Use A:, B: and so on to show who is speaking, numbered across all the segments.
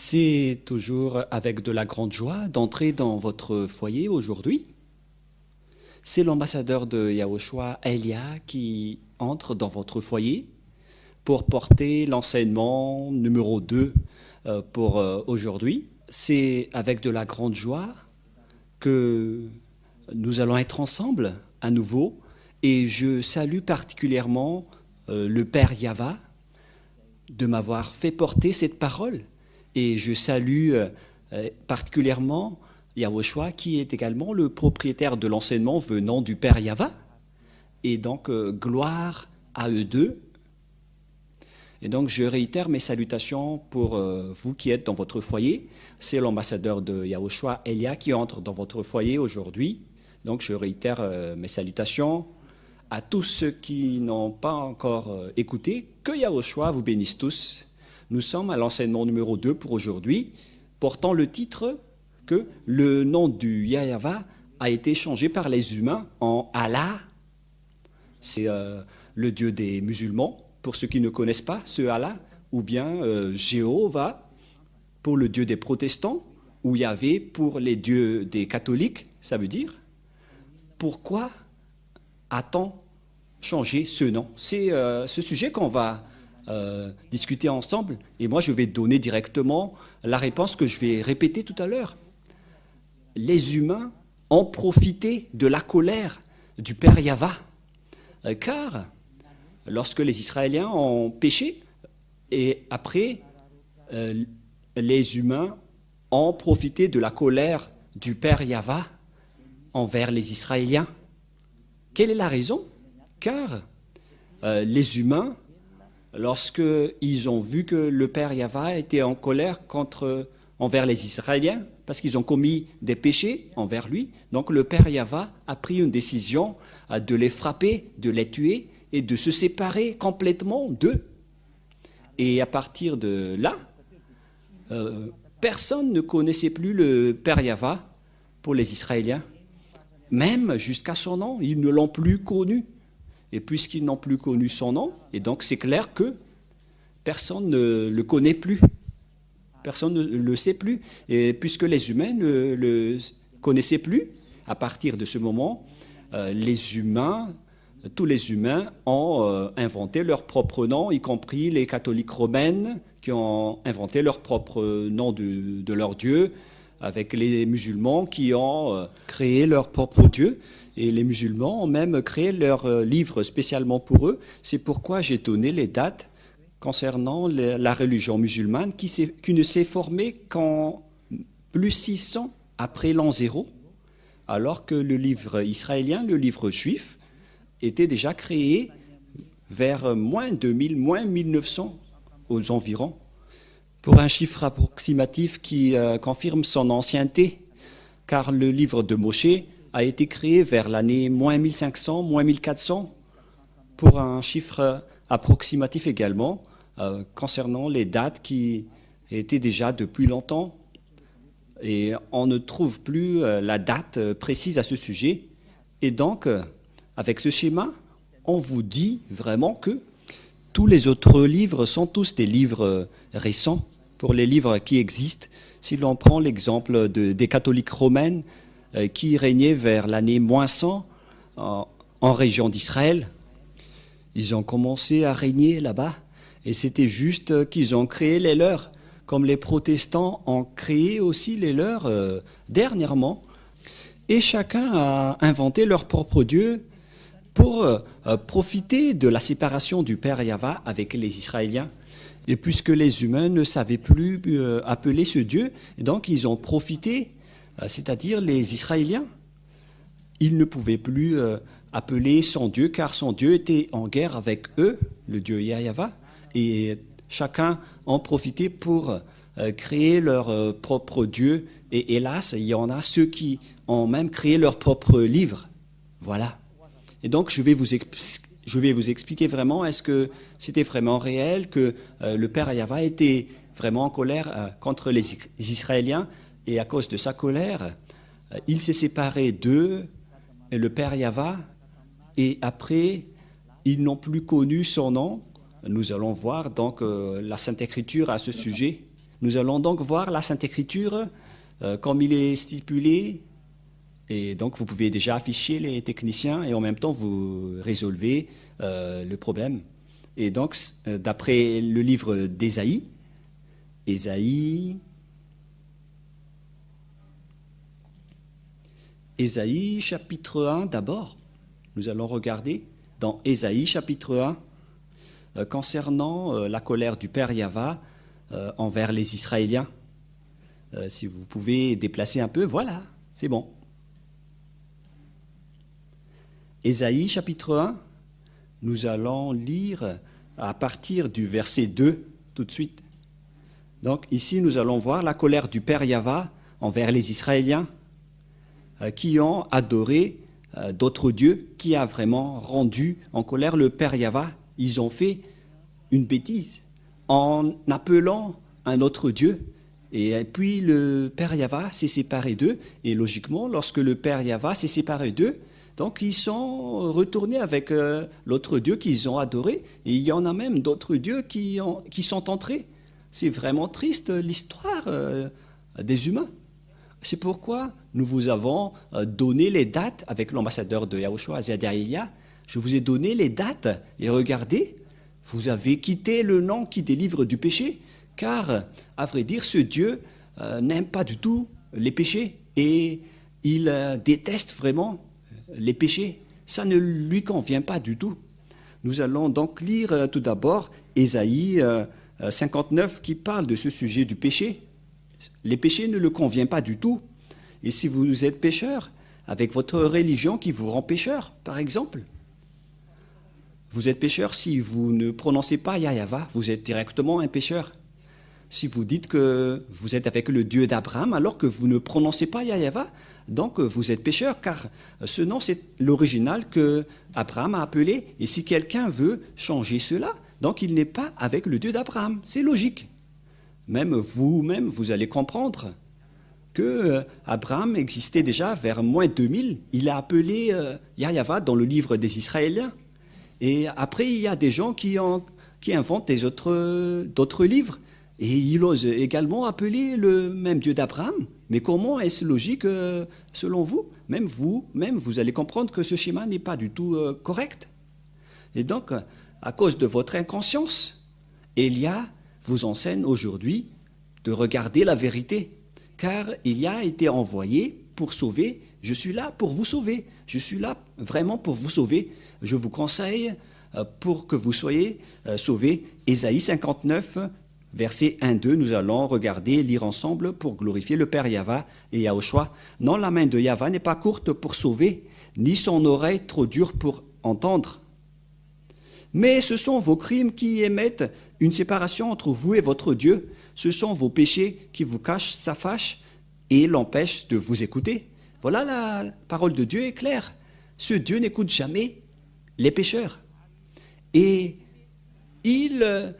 A: C'est toujours avec de la grande joie d'entrer dans votre foyer aujourd'hui. C'est l'ambassadeur de Yahushua, Elia, qui entre dans votre foyer pour porter l'enseignement numéro 2 pour aujourd'hui. C'est avec de la grande joie que nous allons être ensemble à nouveau et je salue particulièrement le Père Yava de m'avoir fait porter cette parole. Et je salue particulièrement Yahushua, qui est également le propriétaire de l'enseignement venant du Père Yava. Et donc, gloire à eux deux. Et donc, je réitère mes salutations pour vous qui êtes dans votre foyer. C'est l'ambassadeur de Yahushua, Elia, qui entre dans votre foyer aujourd'hui. Donc, je réitère mes salutations à tous ceux qui n'ont pas encore écouté. Que Yahushua vous bénisse tous. Nous sommes à l'enseignement numéro 2 pour aujourd'hui, portant le titre que le nom du Yahava a été changé par les humains en Allah. C'est le Dieu des musulmans, pour ceux qui ne connaissent pas ce Allah, ou bien Jéhovah pour le Dieu des protestants, ou Yahvé pour les dieux des catholiques. Ça veut dire, pourquoi a-t-on changé ce nom? C'est ce sujet qu'on va discuter ensemble, et moi je vais donner directement la réponse que je vais répéter tout à l'heure. Les humains ont profité de la colère du Père Yava, car lorsque les Israéliens ont péché, et après les humains ont profité de la colère du Père Yava envers les Israéliens. Quelle est la raison? Car les humains, lorsqu'ils ont vu que le Père Yava était en colère envers les Israéliens, parce qu'ils ont commis des péchés envers lui, donc le Père Yava a pris une décision de les frapper, de les tuer et de se séparer complètement d'eux. Et à partir de là, personne ne connaissait plus le Père Yava pour les Israéliens. Même jusqu'à son nom, ils ne l'ont plus connu. Et puisqu'ils n'ont plus connu son nom, et donc c'est clair que personne ne le connaît plus. Personne ne le sait plus. Et puisque les humains ne le connaissaient plus, à partir de ce moment, tous les humains ont inventé leur propre nom, y compris les catholiques romaines qui ont inventé leur propre nom de leur Dieu, avec les musulmans qui ont créé leur propre Dieu. Et les musulmans ont même créé leur livre spécialement pour eux. C'est pourquoi j'ai donné les dates concernant la religion musulmane qui ne s'est formée qu'en plus 600 après l'an 0, alors que le livre israélien, le livre juif, était déjà créé vers moins 2000, moins 1900 aux environs, pour un chiffre approximatif qui confirme son ancienneté, car le livre de Moshe a été créé vers l'année moins 1500, moins 1400, pour un chiffre approximatif également, concernant les dates qui étaient déjà depuis longtemps. Et on ne trouve plus la date précise à ce sujet. Et donc, avec ce schéma, on vous dit vraiment que tous les autres livres sont tous des livres récents pour les livres qui existent. Si l'on prend l'exemple des catholiques romaines, qui régnaient vers l'année moins 100 en région d'Israël. Ils ont commencé à régner là-bas et c'était juste qu'ils ont créé les leurs, comme les protestants ont créé aussi les leurs dernièrement. Et chacun a inventé leur propre Dieu pour profiter de la séparation du Père Yava avec les Israéliens. Et puisque les humains ne savaient plus appeler ce Dieu, donc ils ont profité, c'est-à-dire les Israéliens, ils ne pouvaient plus appeler son Dieu, car son Dieu était en guerre avec eux, le Dieu Yahava, et chacun en profitait pour créer leur propre Dieu. Et hélas, il y en a ceux qui ont même créé leur propre livre. Voilà. Et donc, je vais vous expliquer vraiment, est-ce que c'était vraiment réel, que le Père Yahva était vraiment en colère contre les Israéliens, et à cause de sa colère, il s'est séparé d'eux, et le Père Yahva, et après, ils n'ont plus connu son nom. Nous allons voir donc la Sainte Écriture à ce sujet. Nous allons donc voir la Sainte Écriture comme il est stipulé. Et donc, vous pouvez déjà afficher les techniciens et en même temps, vous résolvez le problème. Et donc, d'après le livre d'Ésaïe, Ésaïe chapitre 1 d'abord, nous allons regarder dans Ésaïe chapitre 1 concernant la colère du Père Yahva envers les Israéliens. Si vous pouvez déplacer un peu, voilà, c'est bon. Ésaïe chapitre 1, nous allons lire à partir du verset 2 tout de suite. Donc ici, nous allons voir la colère du Père Yahva envers les Israéliens qui ont adoré d'autres dieux, qui a vraiment rendu en colère le Père Yahva. Ils ont fait une bêtise en appelant un autre Dieu. Et puis le Père Yahva s'est séparé d'eux. Et logiquement, lorsque le Père Yahva s'est séparé d'eux, donc ils sont retournés avec l'autre Dieu qu'ils ont adoré. Et il y en a même d'autres dieux qui sont entrés. C'est vraiment triste l'histoire des humains. C'est pourquoi nous vous avons donné les dates avec l'ambassadeur de Yahushua, Zédaïa. Je vous ai donné les dates et regardez, vous avez quitté le nom qui délivre du péché, car, à vrai dire, ce Dieu n'aime pas du tout les péchés et il déteste vraiment les péchés. Ça ne lui convient pas du tout. Nous allons donc lire tout d'abord Ésaïe 59 qui parle de ce sujet du péché. Les péchés ne le conviennent pas du tout. Et si vous êtes pécheur, avec votre religion qui vous rend pécheur, par exemple, vous êtes pécheur si vous ne prononcez pas Yahva, vous êtes directement un pécheur. Si vous dites que vous êtes avec le Dieu d'Abraham alors que vous ne prononcez pas Yahva, donc vous êtes pécheur, car ce nom c'est l'original que Abraham a appelé. Et si quelqu'un veut changer cela, donc il n'est pas avec le Dieu d'Abraham. C'est logique. Même vous-même, vous allez comprendre que Abraham existait déjà vers moins 2000. Il a appelé Yahva dans le livre des Israéliens. Et après, il y a des gens qui inventent d'autres livres. Et ils osent également appeler le même Dieu d'Abraham. Mais comment est-ce logique selon vous, vous allez comprendre que ce schéma n'est pas du tout correct. Et donc, à cause de votre inconscience, Élia vous enseigne aujourd'hui de regarder la vérité, car il a été envoyé pour sauver. Je suis là pour vous sauver. Je suis là vraiment pour vous sauver. Je vous conseille pour que vous soyez sauvés. Ésaïe 59, verset 1-2, nous allons regarder, lire ensemble pour glorifier le Père Yahva et Yahushua. Non, la main de Yahva n'est pas courte pour sauver, ni son oreille trop dure pour entendre. Mais ce sont vos crimes qui émettent une séparation entre vous et votre Dieu. Ce sont vos péchés qui vous cachent sa fâche et l'empêchent de vous écouter. Voilà, la parole de Dieu est claire. Ce Dieu n'écoute jamais les pécheurs. Et il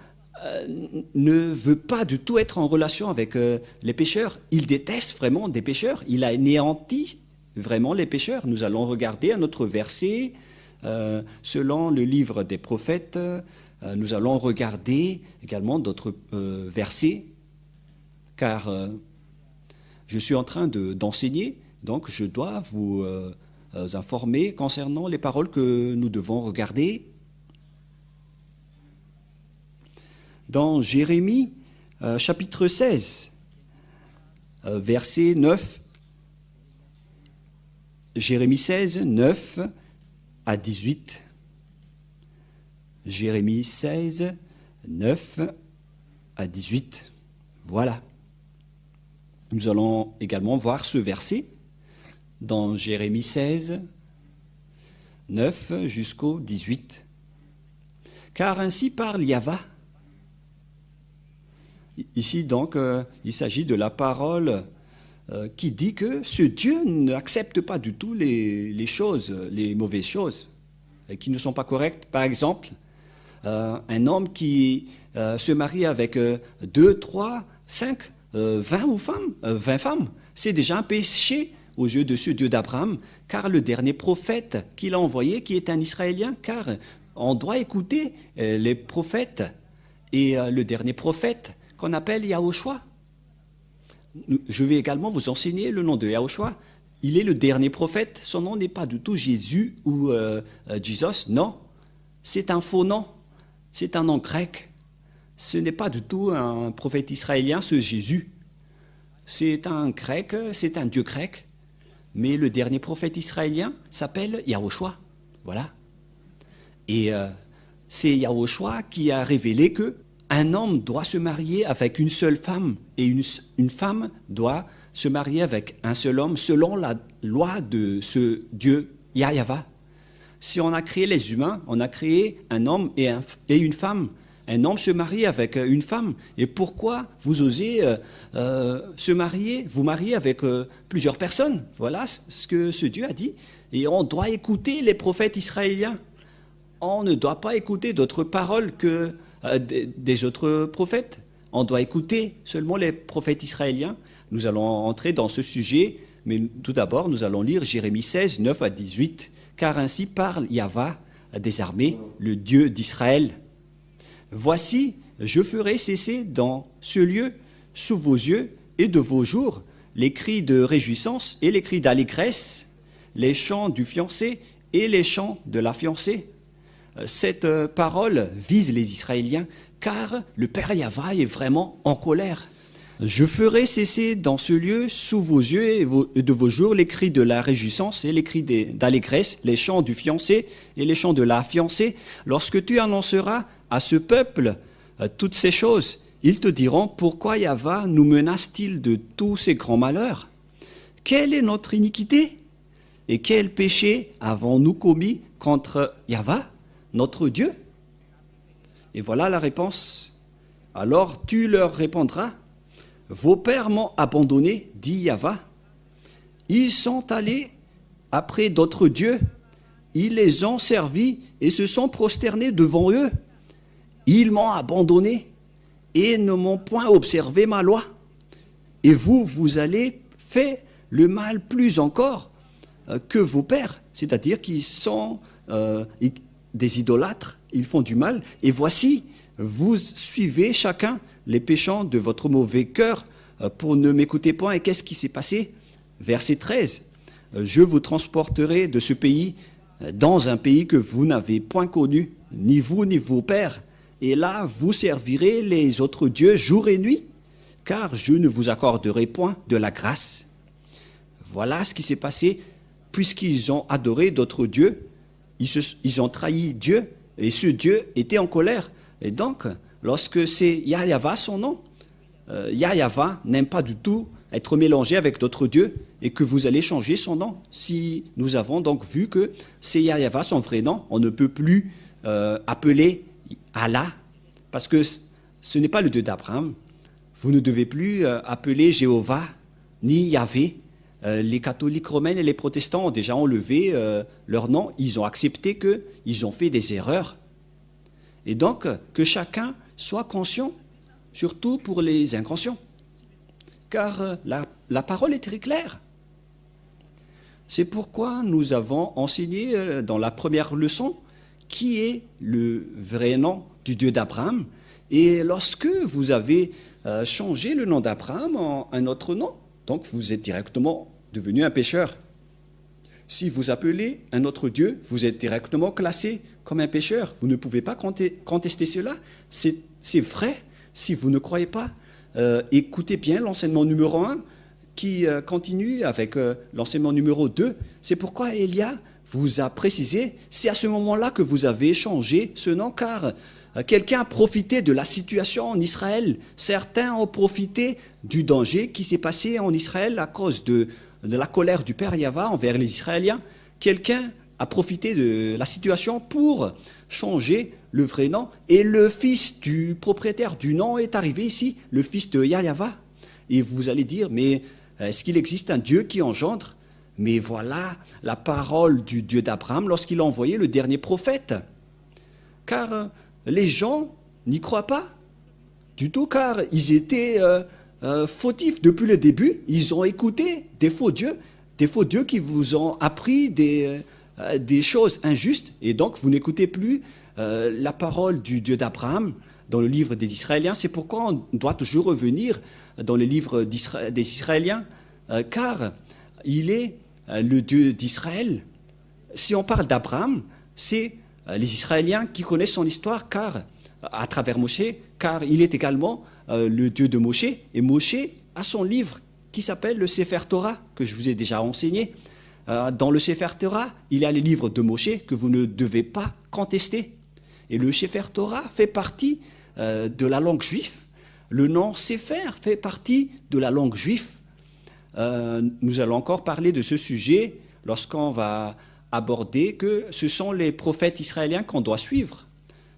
A: ne veut pas du tout être en relation avec les pécheurs. Il déteste vraiment des pécheurs. Il a anéanti vraiment les pécheurs. Nous allons regarder un autre verset. Selon le livre des prophètes, nous allons regarder également d'autres versets, car je suis en train d'enseigner, donc je dois vous informer concernant les paroles que nous devons regarder. Dans Jérémie, chapitre 16, verset 9, Jérémie 16, 9 à 18. Jérémie 16, 9 à 18. Voilà. Nous allons également voir ce verset dans Jérémie 16, 9 jusqu'au 18. Car ainsi parle Yahva. Ici donc, il s'agit de la parole qui dit que ce Dieu n'accepte pas du tout les choses, les mauvaises choses, qui ne sont pas correctes. Par exemple, un homme qui se marie avec 2, 3, 5, 20 femmes, c'est déjà un péché aux yeux de ce Dieu d'Abraham, car le dernier prophète qu'il a envoyé, qui est un Israélien, car on doit écouter les prophètes, et le dernier prophète qu'on appelle Yahushua, Je vais également vous enseigner le nom de Yahushua. Il est le dernier prophète. Son nom n'est pas du tout Jésus ou Jesus. Non, c'est un faux nom. C'est un nom grec. Ce n'est pas du tout un prophète israélien, ce Jésus. C'est un grec, c'est un dieu grec. Mais le dernier prophète israélien s'appelle Yahushua. Voilà. Et c'est Yahushua qui a révélé que un homme doit se marier avec une seule femme et une femme doit se marier avec un seul homme selon la loi de ce Dieu Yahweh. Si on a créé les humains, on a créé un homme et une femme. Un homme se marie avec une femme. Et pourquoi vous osez vous marier avec plusieurs personnes? Voilà ce que ce Dieu a dit. Et on doit écouter les prophètes israéliens. On ne doit pas écouter d'autres paroles que des autres prophètes. On doit écouter seulement les prophètes israéliens. Nous allons entrer dans ce sujet, mais tout d'abord, nous allons lire Jérémie 16, 9 à 18. Car ainsi parle Yahweh des armées, le Dieu d'Israël. Voici, je ferai cesser dans ce lieu, sous vos yeux et de vos jours, les cris de réjouissance et les cris d'allégresse, les chants du fiancé et les chants de la fiancée. Cette parole vise les Israéliens, car le Père Yahweh est vraiment en colère. Je ferai cesser dans ce lieu, sous vos yeux et de vos jours, les cris de la réjouissance et les cris d'allégresse, les chants du fiancé et les chants de la fiancée. Lorsque tu annonceras à ce peuple toutes ces choses, ils te diront, pourquoi Yahweh nous menace-t-il de tous ces grands malheurs? Quelle est notre iniquité? Et quel péché avons-nous commis contre Yahweh, notre Dieu? Et voilà la réponse. Alors tu leur répondras, vos pères m'ont abandonné, dit Yahweh. Ils sont allés après d'autres dieux, ils les ont servis et se sont prosternés devant eux. Ils m'ont abandonné et ne m'ont point observé ma loi. Et vous, vous allez faire le mal plus encore que vos pères, c'est-à-dire qu'ils sont des idolâtres, ils font du mal. Et voici, vous suivez chacun les péchants de votre mauvais cœur pour ne m'écouter point. Et qu'est-ce qui s'est passé? Verset 13. Je vous transporterai de ce pays dans un pays que vous n'avez point connu, ni vous ni vos pères. Et là, vous servirez les autres dieux jour et nuit, car je ne vous accorderai point de la grâce. Voilà ce qui s'est passé, puisqu'ils ont adoré d'autres dieux, ils ont trahi Dieu, et ce Dieu était en colère. Et donc, lorsque c'est Yahweh son nom, Yahweh n'aime pas du tout être mélangé avec d'autres dieux, et que vous allez changer son nom. Si nous avons donc vu que c'est Yahweh son vrai nom, on ne peut plus appeler Allah, parce que ce n'est pas le Dieu d'Abraham. Vous ne devez plus appeler Jéhovah ni Yahvé. Les catholiques romains et les protestants ont déjà enlevé leur nom. Ils ont accepté qu'ils ont fait des erreurs. Et donc, que chacun soit conscient, surtout pour les inconscients. Car la parole est très claire. C'est pourquoi nous avons enseigné dans la première leçon qui est le vrai nom du Dieu d'Abraham. Et lorsque vous avez changé le nom d'Abraham en un autre nom, donc vous êtes directement devenu un pécheur. Si vous appelez un autre Dieu, vous êtes directement classé comme un pécheur. Vous ne pouvez pas contester cela. C'est vrai. Si vous ne croyez pas, écoutez bien l'enseignement numéro 1 qui continue avec l'enseignement numéro 2. C'est pourquoi Elia vous a précisé, c'est à ce moment-là que vous avez changé ce nom, car quelqu'un a profité de la situation en Israël. Certains ont profité du danger qui s'est passé en Israël à cause de la colère du Père Yahweh envers les Israéliens. Quelqu'un a profité de la situation pour changer le vrai nom. Et le fils du propriétaire du nom est arrivé ici, le fils de Yahweh. Et vous allez dire, mais est-ce qu'il existe un Dieu qui engendre? Mais voilà la parole du Dieu d'Abraham lorsqu'il a envoyé le dernier prophète. Car les gens n'y croient pas du tout, car ils étaient fautifs depuis le début. Ils ont écouté des faux dieux qui vous ont appris des choses injustes. Et donc, vous n'écoutez plus la parole du Dieu d'Abraham, dans le livre des Israéliens. C'est pourquoi on doit toujours revenir dans le livre des Israéliens, car il est le Dieu d'Israël. Si on parle d'Abraham, c'est les Israéliens qui connaissent son histoire, car à travers Moshe, car il est également le Dieu de Moshe. Et Moshe a son livre qui s'appelle le Sefer Torah, que je vous ai déjà enseigné. Dans le Sefer Torah, il y a les livres de Moshe que vous ne devez pas contester. Et le Sefer Torah fait partie de la langue juive. Le nom Sefer fait partie de la langue juive. Nous allons encore parler de ce sujet lorsqu'on va aborder que ce sont les prophètes israéliens qu'on doit suivre.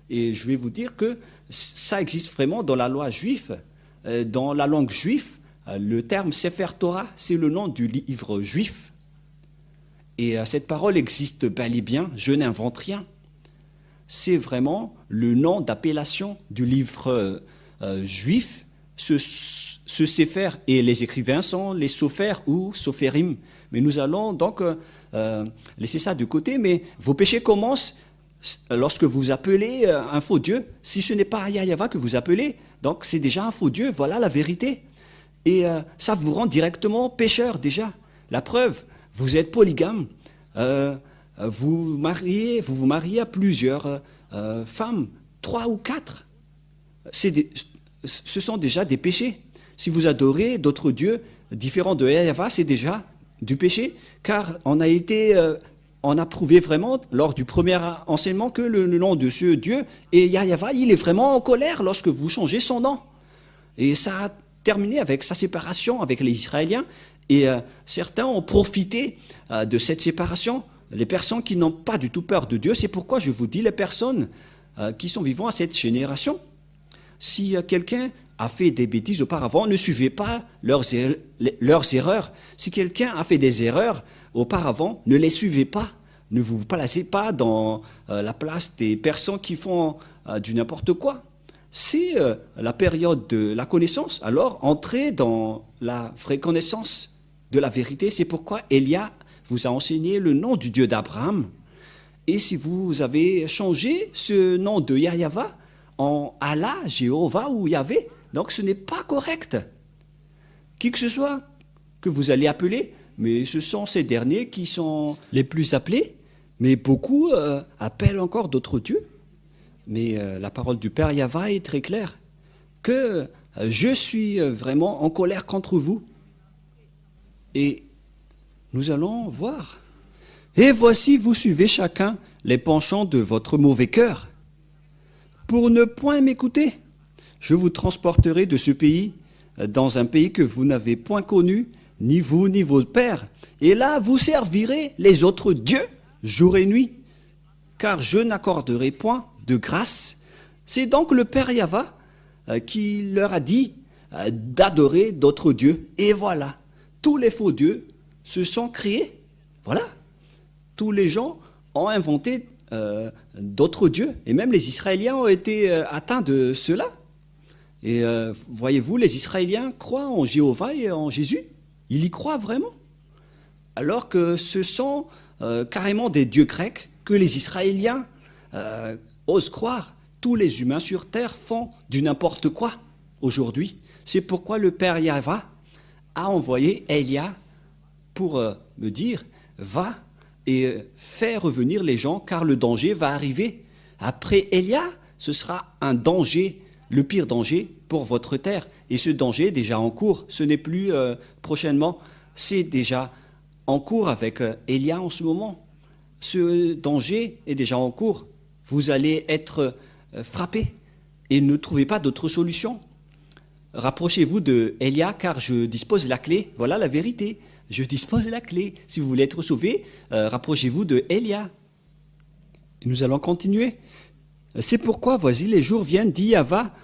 A: Et je vais vous dire que ça existe vraiment dans la loi juive. Dans la langue juive, le terme Sefer Torah, c'est le nom du livre juif. Et cette parole existe bel et bien, je n'invente rien. C'est vraiment le nom d'appellation du livre juif. Ce Sefer, et les écrivains sont les Sofer ou Soferim. Mais nous allons donc laisser ça de côté. Mais vos péchés commencent lorsque vous appelez un faux Dieu. Si ce n'est pas Yahva que vous appelez, donc c'est déjà un faux Dieu, voilà la vérité. Et ça vous rend directement pécheur déjà. La preuve, vous êtes polygame, vous vous mariez à plusieurs femmes, 3 ou 4. Ce sont déjà des péchés. Si vous adorez d'autres dieux différents de Yahva, c'est déjà du péché, car on a prouvé vraiment lors du premier enseignement que le nom de ce Dieu, et Yahva, il est vraiment en colère lorsque vous changez son nom. Et ça a terminé avec sa séparation avec les Israéliens, et certains ont profité de cette séparation, les personnes qui n'ont pas du tout peur de Dieu. C'est pourquoi je vous dis, les personnes qui sont vivant à cette génération, si quelqu'un a fait des bêtises auparavant, ne suivez pas leurs erreurs. Si quelqu'un a fait des erreurs auparavant, ne les suivez pas. Ne vous placez pas dans la place des personnes qui font du n'importe quoi. C'est la période de la connaissance. Alors, entrez dans la vraie connaissance de la vérité. C'est pourquoi Elia vous a enseigné le nom du Dieu d'Abraham. Et si vous avez changé ce nom de Yahva en Allah, Jéhovah ou Yahvé, donc ce n'est pas correct. Qui que ce soit que vous allez appeler, mais ce sont ces derniers qui sont les plus appelés, mais beaucoup appellent encore d'autres dieux. Mais la parole du Père Yahva est très claire, que je suis vraiment en colère contre vous. Et nous allons voir. Et voici, vous suivez chacun les penchants de votre mauvais cœur. Pour ne point m'écouter, je vous transporterai de ce pays dans un pays que vous n'avez point connu, ni vous ni vos pères. Et là, vous servirez les autres dieux jour et nuit, car je n'accorderai point de grâce. C'est donc le Père Yahva qui leur a dit d'adorer d'autres dieux. Et voilà, tous les faux dieux se sont créés. Voilà, tous les gens ont inventé d'autres dieux. Et même les Israéliens ont été atteints de cela. Et voyez-vous, les Israéliens croient en Jéhovah et en Jésus. Ils y croient vraiment. Alors que ce sont carrément des dieux grecs que les Israéliens osent croire. Tous les humains sur terre font du n'importe quoi aujourd'hui. C'est pourquoi le Père Yahva a envoyé Elia pour me dire, va et fais revenir les gens, car le danger va arriver. Après Elia, ce sera un danger, le pire danger pour votre terre. Et ce danger est déjà en cours. Ce n'est plus prochainement, c'est déjà en cours avec Elia en ce moment. Ce danger est déjà en cours. Vous allez être frappés et ne trouvez pas d'autre solution. Rapprochez-vous de Elia, car je dispose la clé. Voilà la vérité. Je dispose la clé. Si vous voulez être sauvé, rapprochez-vous de Elia. Nous allons continuer. C'est pourquoi, voici, les jours viennent, dit Yahva,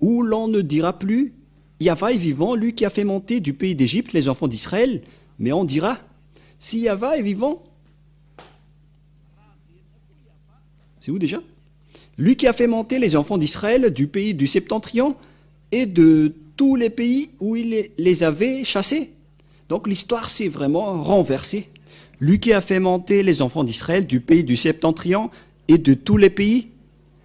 A: où l'on ne dira plus, Yahva est vivant, lui qui a fait monter du pays d'Égypte les enfants d'Israël, mais on dira, si Yahva est vivant, c'est où déjà? Lui qui a fait monter les enfants d'Israël du pays du Septentrion et de tous les pays où il les avait chassés. Donc l'histoire s'est vraiment renversée. Lui qui a fait monter les enfants d'Israël du pays du Septentrion et de tous les pays,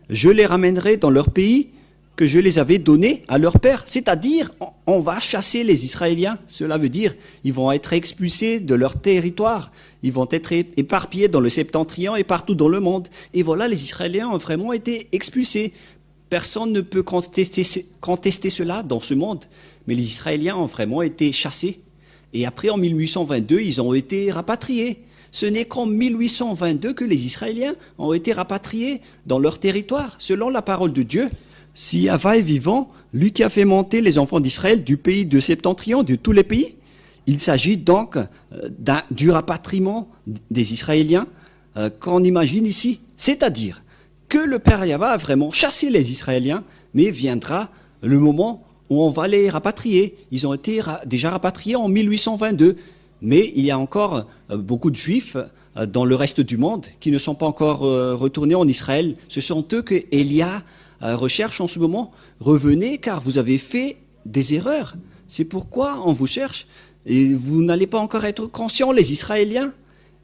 A: je les ramènerai dans leur pays, que je les avais donnés à leur père. C'est-à-dire, on va chasser les Israéliens. Cela veut dire, ils vont être expulsés de leur territoire. Ils vont être éparpillés dans le Septentrion et partout dans le monde. Et voilà, les Israéliens ont vraiment été expulsés. Personne ne peut contester cela dans ce monde. Mais les Israéliens ont vraiment été chassés. Et après, en 1822, ils ont été rapatriés. Ce n'est qu'en 1822 que les Israéliens ont été rapatriés dans leur territoire, selon la parole de Dieu. Si Yahva est vivant, lui qui a fait monter les enfants d'Israël du pays de Septentrion, de tous les pays, il s'agit donc du rapatriement des Israéliens qu'on imagine ici. C'est-à-dire que le Père Yahva a vraiment chassé les Israéliens, mais viendra le moment où on va les rapatrier. Ils ont été déjà rapatriés en 1822, mais il y a encore beaucoup de Juifs dans le reste du monde qui ne sont pas encore retournés en Israël. Ce sont eux que Élia recherche en ce moment. Revenez car vous avez fait des erreurs. C'est pourquoi on vous cherche. Et vous n'allez pas encore être conscients, les Israéliens,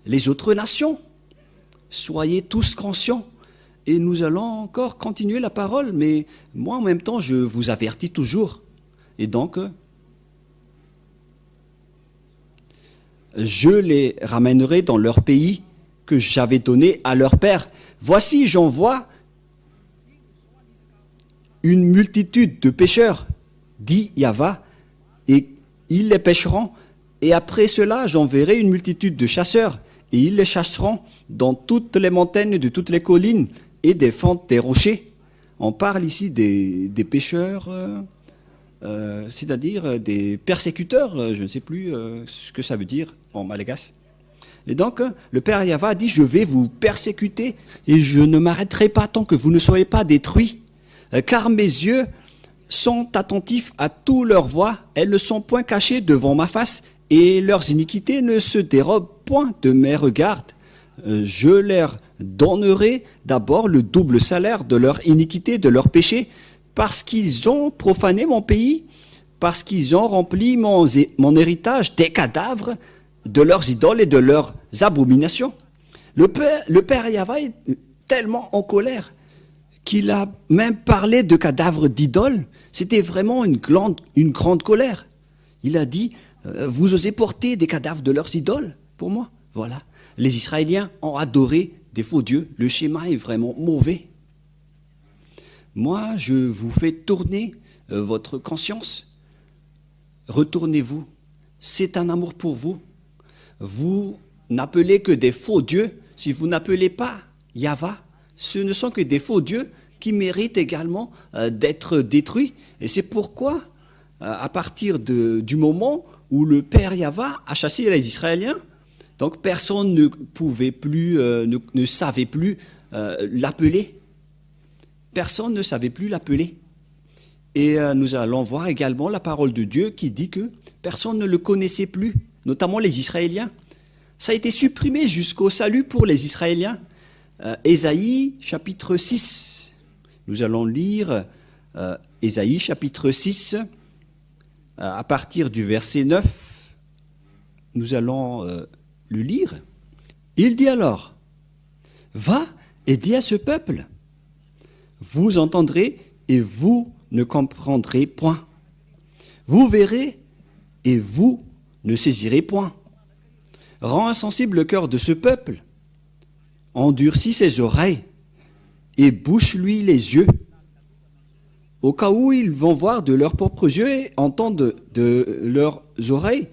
A: les autres nations. Soyez tous conscients. Et nous allons encore continuer la parole, mais moi en même temps je vous avertis toujours. Et donc, je les ramènerai dans leur pays que j'avais donné à leur père. Voici, j'envoie une multitude de pêcheurs, dit Yahva, et ils les pêcheront. Et après cela, j'enverrai une multitude de chasseurs, et ils les chasseront dans toutes les montagnes de toutes les collines et des fentes des rochers. On parle ici des pêcheurs, c'est-à-dire des persécuteurs, je ne sais plus ce que ça veut dire en malgache. Et donc, le Père Yahva a dit, je vais vous persécuter et je ne m'arrêterai pas tant que vous ne soyez pas détruits. Car mes yeux sont attentifs à toutes leurs voies, elles ne sont point cachées devant ma face, et leurs iniquités ne se dérobent point de mes regards. Je leur donnerai d'abord le double salaire de leur iniquité, de leur péché, parce qu'ils ont profané mon pays, parce qu'ils ont rempli mon héritage des cadavres de leurs idoles et de leurs abominations. Le Père Yahva est tellement en colère qu'il a même parlé de cadavres d'idoles. C'était vraiment une grande colère. Il a dit, vous osez porter des cadavres de leurs idoles pour moi? Voilà. Les Israéliens ont adoré des faux dieux. Le schéma est vraiment mauvais. Moi, je vous fais tourner votre conscience. Retournez-vous. C'est un amour pour vous. Vous n'appelez que des faux dieux. Si vous n'appelez pas Yahva, ce ne sont que des faux dieux qui méritent également d'être détruits. Et c'est pourquoi, à partir du moment où le Père Yahva a chassé les Israéliens, donc personne ne pouvait plus, ne savait plus l'appeler. Personne ne savait plus l'appeler. Et nous allons voir également la parole de Dieu qui dit que personne ne le connaissait plus, notamment les Israéliens. Ça a été supprimé jusqu'au salut pour les Israéliens. Ésaïe, chapitre 6. Nous allons lire Ésaïe, chapitre 6, à partir du verset 9. Nous allons le lire. Il dit alors, va et dis à ce peuple, vous entendrez et vous ne comprendrez point. Vous verrez et vous ne saisirez point. Rends insensible le cœur de ce peuple, endurcis ses oreilles et bouche-lui les yeux, au cas où ils vont voir de leurs propres yeux et entendre de leurs oreilles,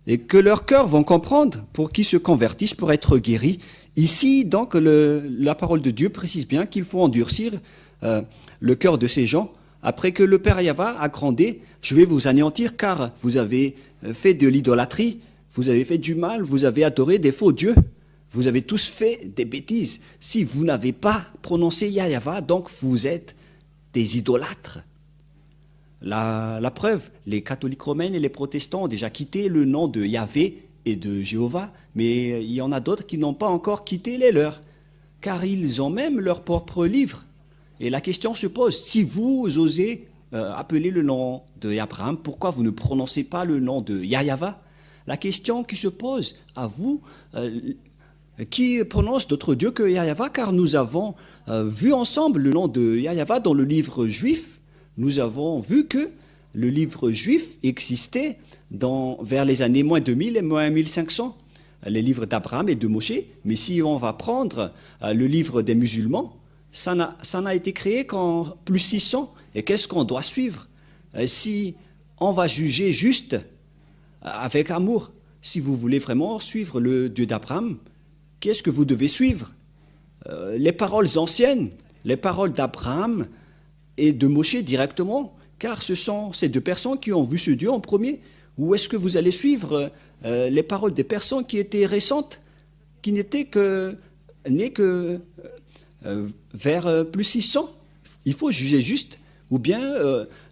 A: et que leurs cœurs vont comprendre pour qu'ils se convertissent pour être guéris. Ici, donc, la parole de Dieu précise bien qu'il faut endurcir le cœur de ces gens. Après que le Père Yahva a grondé, je vais vous anéantir car vous avez fait de l'idolâtrie, vous avez fait du mal, vous avez adoré des faux dieux, vous avez tous fait des bêtises. Si vous n'avez pas prononcé Yahva, donc vous êtes des idolâtres. La preuve, les catholiques romains et les protestants ont déjà quitté le nom de Yahvé et de Jéhovah, mais il y en a d'autres qui n'ont pas encore quitté les leurs, car ils ont même leur propre livre. Et la question se pose, si vous osez appeler le nom de Abraham, pourquoi vous ne prononcez pas le nom de Yahva? La question qui se pose à vous, qui prononce d'autres dieux que Yahva, car nous avons vu ensemble le nom de Yahva dans le livre juif, nous avons vu que le livre juif existait vers les années moins 2000 et moins 1500, les livres d'Abraham et de Moshe. Mais si on va prendre le livre des musulmans, ça n'a été créé qu'en plus 600. Et qu'est-ce qu'on doit suivre? Si on va juger juste avec amour, si vous voulez vraiment suivre le Dieu d'Abraham, qu'est-ce que vous devez suivre? Les paroles anciennes, les paroles d'Abraham et de Moshe directement, car ce sont ces deux personnes qui ont vu ce Dieu en premier. Ou est-ce que vous allez suivre les paroles des personnes qui étaient récentes, qui n'étaient nées que vers plus 600? Il faut juger juste. Ou bien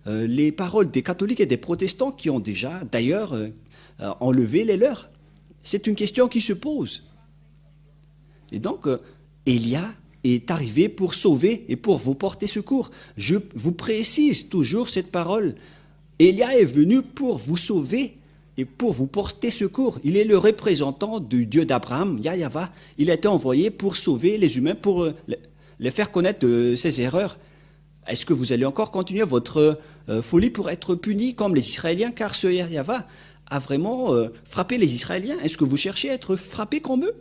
A: les paroles des catholiques et des protestants qui ont déjà, d'ailleurs, enlevé les leurs. C'est une question qui se pose. Et donc, Élia est arrivé pour sauver et pour vous porter secours. Je vous précise toujours cette parole. Élia est venu pour vous sauver et pour vous porter secours. Il est le représentant du Dieu d'Abraham, Yahva. Il a été envoyé pour sauver les humains, pour les faire connaître de ses erreurs. Est-ce que vous allez encore continuer votre folie pour être puni comme les Israéliens? Car ce Yahva a vraiment frappé les Israéliens. Est-ce que vous cherchez à être frappé comme eux?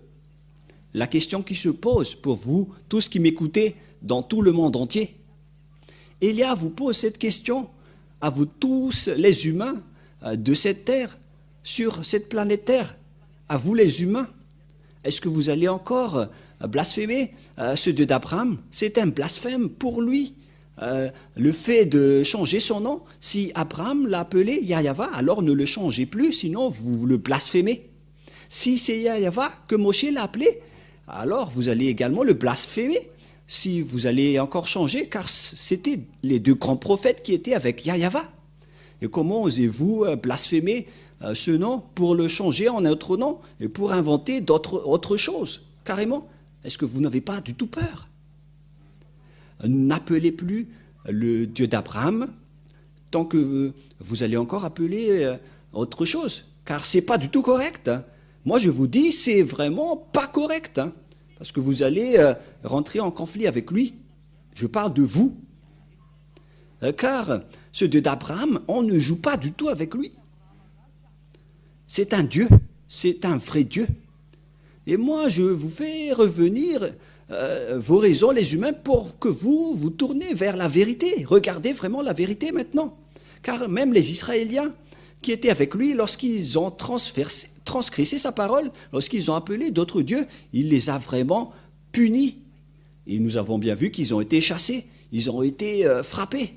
A: La question qui se pose pour vous, tous qui m'écoutez dans tout le monde entier. Élia vous pose cette question à vous tous les humains de cette terre, sur cette planète Terre, à vous les humains. Est-ce que vous allez encore blasphémer ce Dieu d'Abraham? C'est un blasphème pour lui. Le fait de changer son nom, si Abraham l'a appelé Yahva, alors ne le changez plus, sinon vous le blasphémez. Si c'est Yahva que Moshe l'a appelé, alors vous allez également le blasphémer. Si vous allez encore changer, car c'était les deux grands prophètes qui étaient avec Yahva. Et comment osez-vous blasphémer ce nom pour le changer en un autre nom et pour inventer autre chose, carrément? Est-ce que vous n'avez pas du tout peur? N'appelez plus le Dieu d'Abraham tant que vous allez encore appeler autre chose, car c'est pas du tout correct. Moi, je vous dis, c'est vraiment pas correct, parce que vous allez rentrer en conflit avec lui. Je parle de vous. Car ce Dieu d'Abraham, on ne joue pas du tout avec lui. C'est un Dieu, c'est un vrai Dieu. Et moi, je vous fais revenir vos raisons, les humains, pour que vous tournez vers la vérité. Regardez vraiment la vérité maintenant. Car même les Israéliens qui étaient avec lui, lorsqu'ils ont transgressé sa parole, lorsqu'ils ont appelé d'autres dieux, il les a vraiment punis. Et nous avons bien vu qu'ils ont été chassés, ils ont été frappés.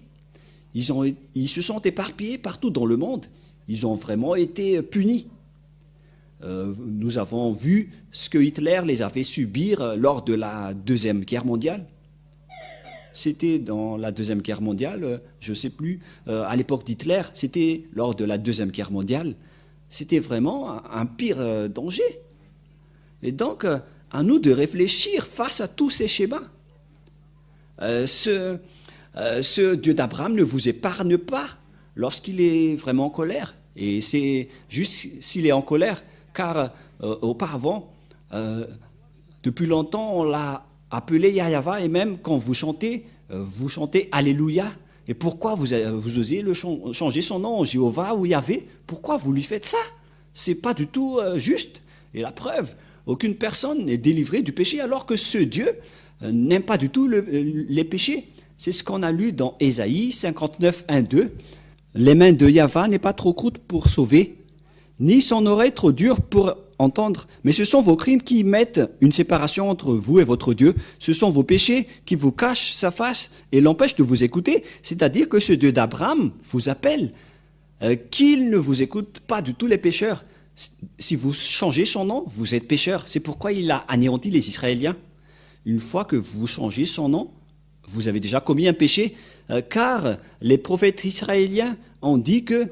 A: Ils se sont éparpillés partout dans le monde. Ils ont vraiment été punis. Nous avons vu ce que Hitler les avait subir lors de la Deuxième Guerre mondiale. C'était dans la Deuxième Guerre mondiale, je ne sais plus, à l'époque d'Hitler, c'était lors de la Deuxième Guerre mondiale. C'était vraiment un pire danger. Et donc, à nous de réfléchir face à tous ces schémas. Ce Dieu d'Abraham ne vous épargne pas lorsqu'il est vraiment en colère. Et c'est juste s'il est en colère, car auparavant, depuis longtemps, on l'a appelé Yahva, et même quand vous chantez Alléluia. Et pourquoi vous osez changer son nom en Jéhovah ou Yahvé? Pourquoi vous lui faites ça? C'est pas du tout juste. Et la preuve, aucune personne n'est délivrée du péché, alors que ce Dieu n'aime pas du tout les péchés. C'est ce qu'on a lu dans Ésaïe 59, 1, 2. Les mains de Yahva n'est pas trop courte pour sauver, ni son oreille trop dure pour entendre. Mais ce sont vos crimes qui mettent une séparation entre vous et votre Dieu. Ce sont vos péchés qui vous cachent sa face et l'empêchent de vous écouter. C'est-à-dire que ce Dieu d'Abraham vous appelle, qu'il ne vous écoute pas du tout les pécheurs. Si vous changez son nom, vous êtes pécheur. C'est pourquoi il a anéanti les Israéliens. Une fois que vous changez son nom, vous avez déjà commis un péché, car les prophètes israéliens ont dit que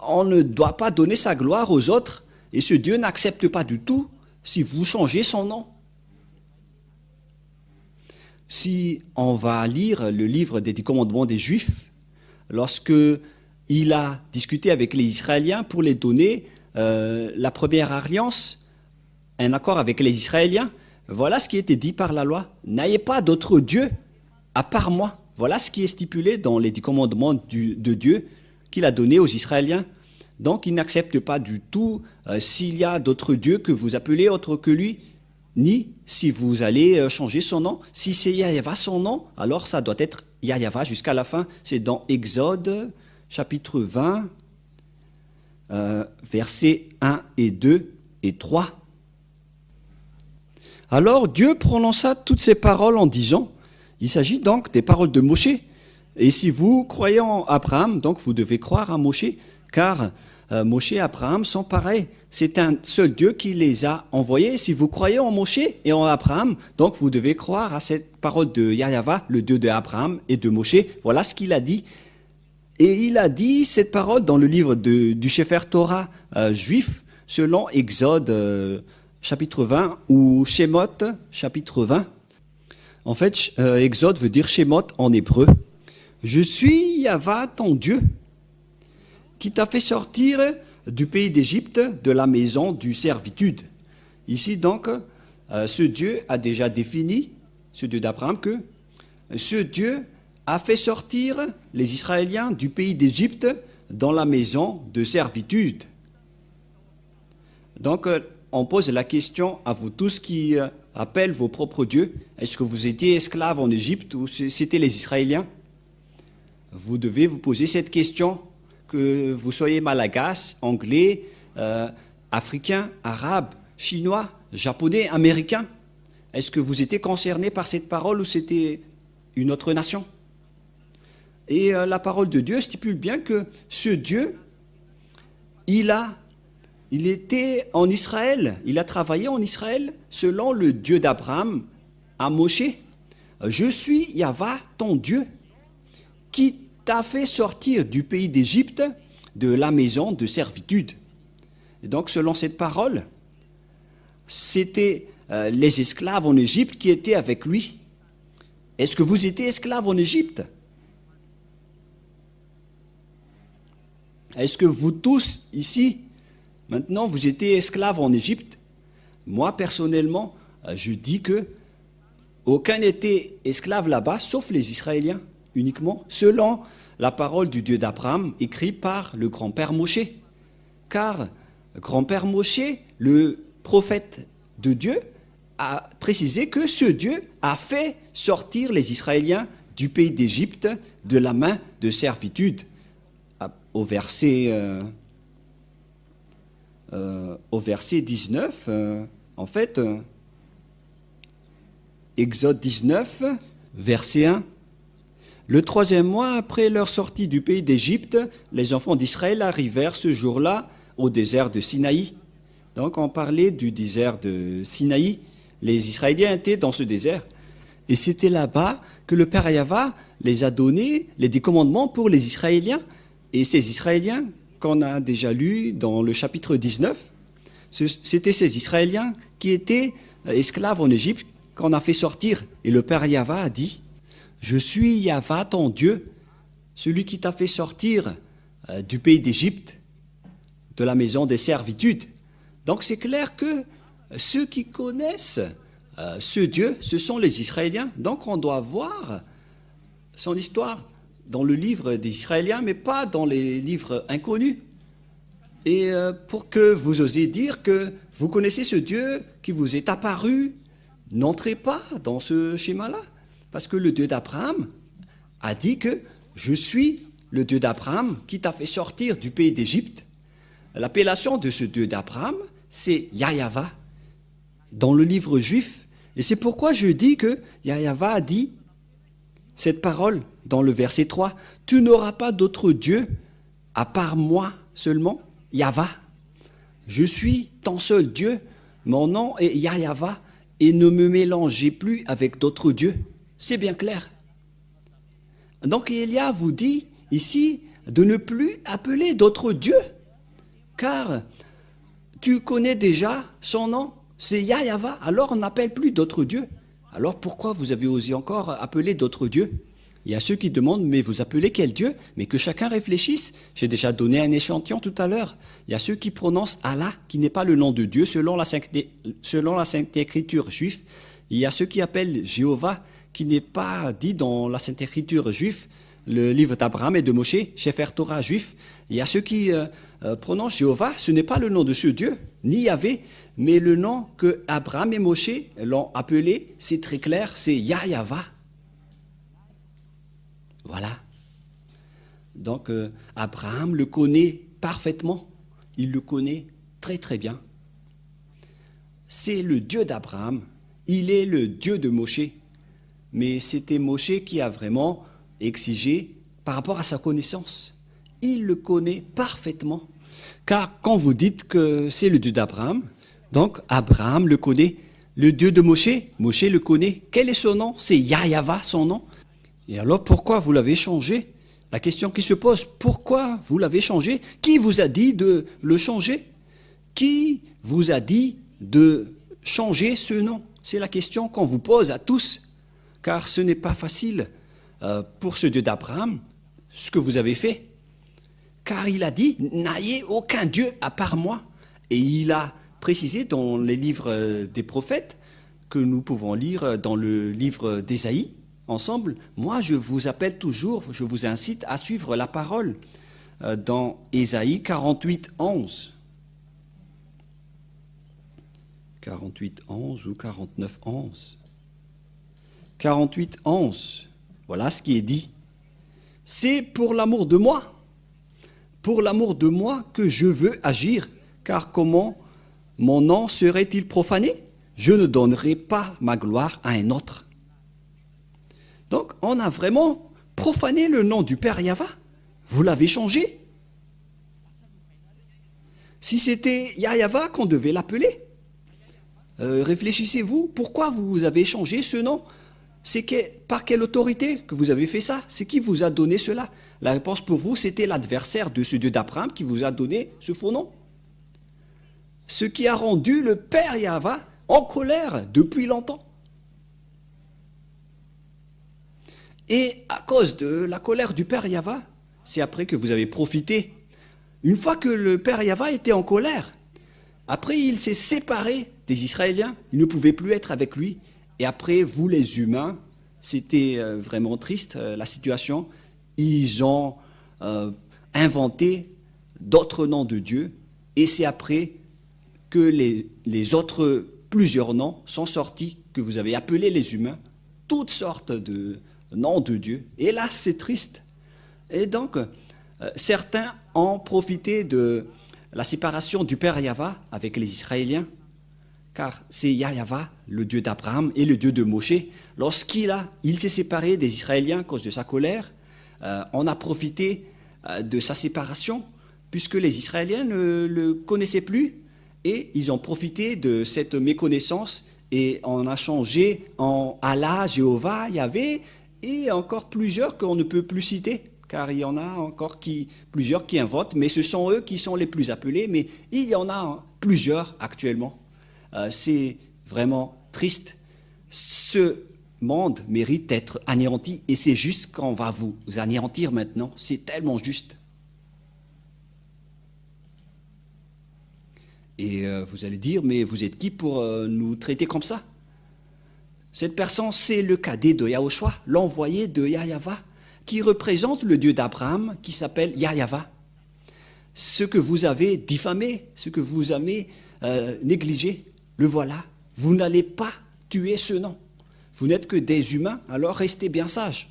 A: on ne doit pas donner sa gloire aux autres, et ce Dieu n'accepte pas du tout si vous changez son nom. Si on va lire le livre des 10 commandements des Juifs, lorsque il a discuté avec les Israéliens pour les donner la première alliance, un accord avec les Israéliens, voilà ce qui était dit par la loi. N'ayez pas d'autre Dieu à part moi. Voilà ce qui est stipulé dans les 10 commandements de Dieu qu'il a donnés aux Israéliens. Donc, il n'accepte pas du tout s'il y a d'autres dieux que vous appelez autre que lui, ni si vous allez changer son nom. Si c'est Yahva son nom, alors ça doit être Yahva jusqu'à la fin. C'est dans Exode, chapitre 20, versets 1 et 2 et 3. Alors Dieu prononça toutes ces paroles en disant, il s'agit donc des paroles de Moshe. Et si vous croyez en Abraham, donc vous devez croire à Moshe, car Moshe et Abraham sont pareils. C'est un seul Dieu qui les a envoyés. Si vous croyez en Moshe et en Abraham, donc vous devez croire à cette parole de Yahva, le Dieu d'Abraham et de Moshe. Voilà ce qu'il a dit. Et il a dit cette parole dans le livre du Sefer Torah juif, selon Exode chapitre 20 ou Shemot chapitre 20. En fait, Exode veut dire Shemot en hébreu. Je suis Yahva, ton Dieu, qui t'a fait sortir du pays d'Égypte, de la maison du servitude. Ici donc, ce Dieu a déjà défini, ce Dieu d'Abraham, que ce Dieu a fait sortir les Israéliens du pays d'Égypte dans la maison de servitude. Donc, on pose la question à vous tous qui appellent vos propres dieux. Est-ce que vous étiez esclaves en Égypte ou c'était les Israéliens? Vous devez vous poser cette question, que vous soyez malagasy, anglais, africain, arabe, chinois, japonais, américain. Est-ce que vous étiez concernés par cette parole ou c'était une autre nation? Et la parole de Dieu stipule bien que ce Dieu, il était en Israël, il a travaillé en Israël selon le Dieu d'Abraham à Moshe. Je suis Yahva, ton Dieu, qui t'a fait sortir du pays d'Égypte, de la maison de servitude. Et donc, selon cette parole, c'était les esclaves en Égypte qui étaient avec lui. Est-ce que vous étiez esclaves en Égypte? Est-ce que vous tous, ici, maintenant, vous étiez esclaves en Égypte? Moi, personnellement, je dis que aucun n'était esclave là-bas, sauf les Israéliens, uniquement, selon la parole du Dieu d'Abraham, écrite par le grand-père Moshe. Car grand-père Moshe, le prophète de Dieu, a précisé que ce Dieu a fait sortir les Israéliens du pays d'Égypte de la main de servitude. Au verset 19, en fait, Exode 19, verset 1. Le 3e mois après leur sortie du pays d'Égypte, les enfants d'Israël arrivèrent ce jour-là au désert de Sinaï. Donc on parlait du désert de Sinaï. Les Israéliens étaient dans ce désert. Et c'était là-bas que le Père Yahva les a donné les 10 commandements pour les Israéliens. Et ces Israéliens, qu'on a déjà lu dans le chapitre 19, c'était ces Israéliens qui étaient esclaves en Égypte qu'on a fait sortir. Et le Père Yahva a dit, « Je suis Yahva, ton Dieu, celui qui t'a fait sortir du pays d'Égypte, de la maison des servitudes. » Donc c'est clair que ceux qui connaissent ce Dieu, ce sont les Israéliens. Donc on doit voir son histoire dans le livre des Israéliens, mais pas dans les livres inconnus. Et pour que vous osiez dire que vous connaissez ce Dieu qui vous est apparu, n'entrez pas dans ce schéma-là. Parce que le Dieu d'Abraham a dit que je suis le Dieu d'Abraham qui t'a fait sortir du pays d'Égypte. L'appellation de ce Dieu d'Abraham, c'est Yahva dans le livre juif. Et c'est pourquoi je dis que Yahva a dit cette parole dans le verset 3. Tu n'auras pas d'autre Dieu à part moi seulement, Yahva. Je suis ton seul Dieu, mon nom est Yahva, et ne me mélangez plus avec d'autres dieux. C'est bien clair. Donc Élia vous dit ici de ne plus appeler d'autres dieux, car tu connais déjà son nom, c'est Yahva, alors on n'appelle plus d'autres dieux. Alors pourquoi vous avez osé encore appeler d'autres dieux? Il y a ceux qui demandent, mais vous appelez quel Dieu? Mais que chacun réfléchisse. J'ai déjà donné un échantillon tout à l'heure. Il y a ceux qui prononcent Allah, qui n'est pas le nom de Dieu selon la Sainte Écriture juive. Il y a ceux qui appellent Jéhovah, qui n'est pas dit dans la Sainte Écriture juive, le livre d'Abraham et de Moshe, Sefer Torah juif. Il y a ceux qui prononcent Jéhovah, ce n'est pas le nom de ce Dieu, ni Yahvé, mais le nom que Abraham et Moshe l'ont appelé, c'est très clair, c'est Yahyawa. Voilà. Donc Abraham le connaît parfaitement, il le connaît très très bien. C'est le Dieu d'Abraham, il est le Dieu de Moshe, mais c'était Moshe qui a vraiment exigé par rapport à sa connaissance. Il le connaît parfaitement, car quand vous dites que c'est le Dieu d'Abraham, donc Abraham le connaît, le Dieu de Moshe, Moshe le connaît. Quel est son nom? C'est Yahyawa son nom. Et alors pourquoi vous l'avez changé? La question qui se pose, pourquoi vous l'avez changé? Qui vous a dit de le changer? Qui vous a dit de changer ce nom? C'est la question qu'on vous pose à tous, car ce n'est pas facile pour ce Dieu d'Abraham, ce que vous avez fait. Car il a dit, n'ayez aucun Dieu à part moi. Et il a précisé dans les livres des prophètes, que nous pouvons lire dans le livre d'Ésaïe, ensemble, moi je vous appelle toujours, je vous incite à suivre la parole dans Ésaïe 48, 11. 48, 11 ou 49, 11. 48, 11. Voilà ce qui est dit. C'est pour l'amour de moi que je veux agir, car comment mon nom serait-il profané? Je ne donnerai pas ma gloire à un autre. Donc, on a vraiment profané le nom du Père Yahva. Vous l'avez changé. Si c'était Yahyawa qu'on devait l'appeler, réfléchissez-vous, pourquoi vous avez changé ce nom? Par quelle autorité que vous avez fait ça? C'est qui vous a donné cela? La réponse pour vous, c'était l'adversaire de ce Dieu d'Abraham qui vous a donné ce faux nom. Ce qui a rendu le Père Yahva en colère depuis longtemps. Et à cause de la colère du Père Yahva, c'est après que vous avez profité. Une fois que le Père Yahva était en colère, après il s'est séparé des Israéliens, ils ne pouvaient plus être avec lui. Et après, vous les humains, c'était vraiment triste la situation, ils ont inventé d'autres noms de Dieu, et c'est après que les autres, plusieurs noms, sont sortis, que vous avez appelés les humains, toutes sortes de noms de Dieu. Et là, c'est triste. Et donc, certains ont profité de la séparation du Père Yahva avec les Israéliens, car c'est Yahyawa, le Dieu d'Abraham et le Dieu de Moshe. Lorsqu'il s'est séparé des Israéliens à cause de sa colère, on a profité de sa séparation, puisque les Israéliens ne le connaissaient plus, et ils ont profité de cette méconnaissance, et on a changé en Allah, Jéhovah, Yahvé, et encore plusieurs qu'on ne peut plus citer, car il y en a encore plusieurs qui inventent, mais ce sont eux qui sont les plus appelés, mais il y en a plusieurs actuellement. C'est vraiment triste. Ce monde mérite d'être anéanti, et c'est juste qu'on va vous anéantir maintenant. C'est tellement juste. Et vous allez dire, mais vous êtes qui pour nous traiter comme ça? Cette personne, c'est le cadet de Yahushua, l'envoyé de Yahyawa, qui représente le Dieu d'Abraham, qui s'appelle Yahyawa. Ce que vous avez diffamé, ce que vous avez négligé, le voilà. Vous n'allez pas tuer ce nom. Vous n'êtes que des humains, alors restez bien sages.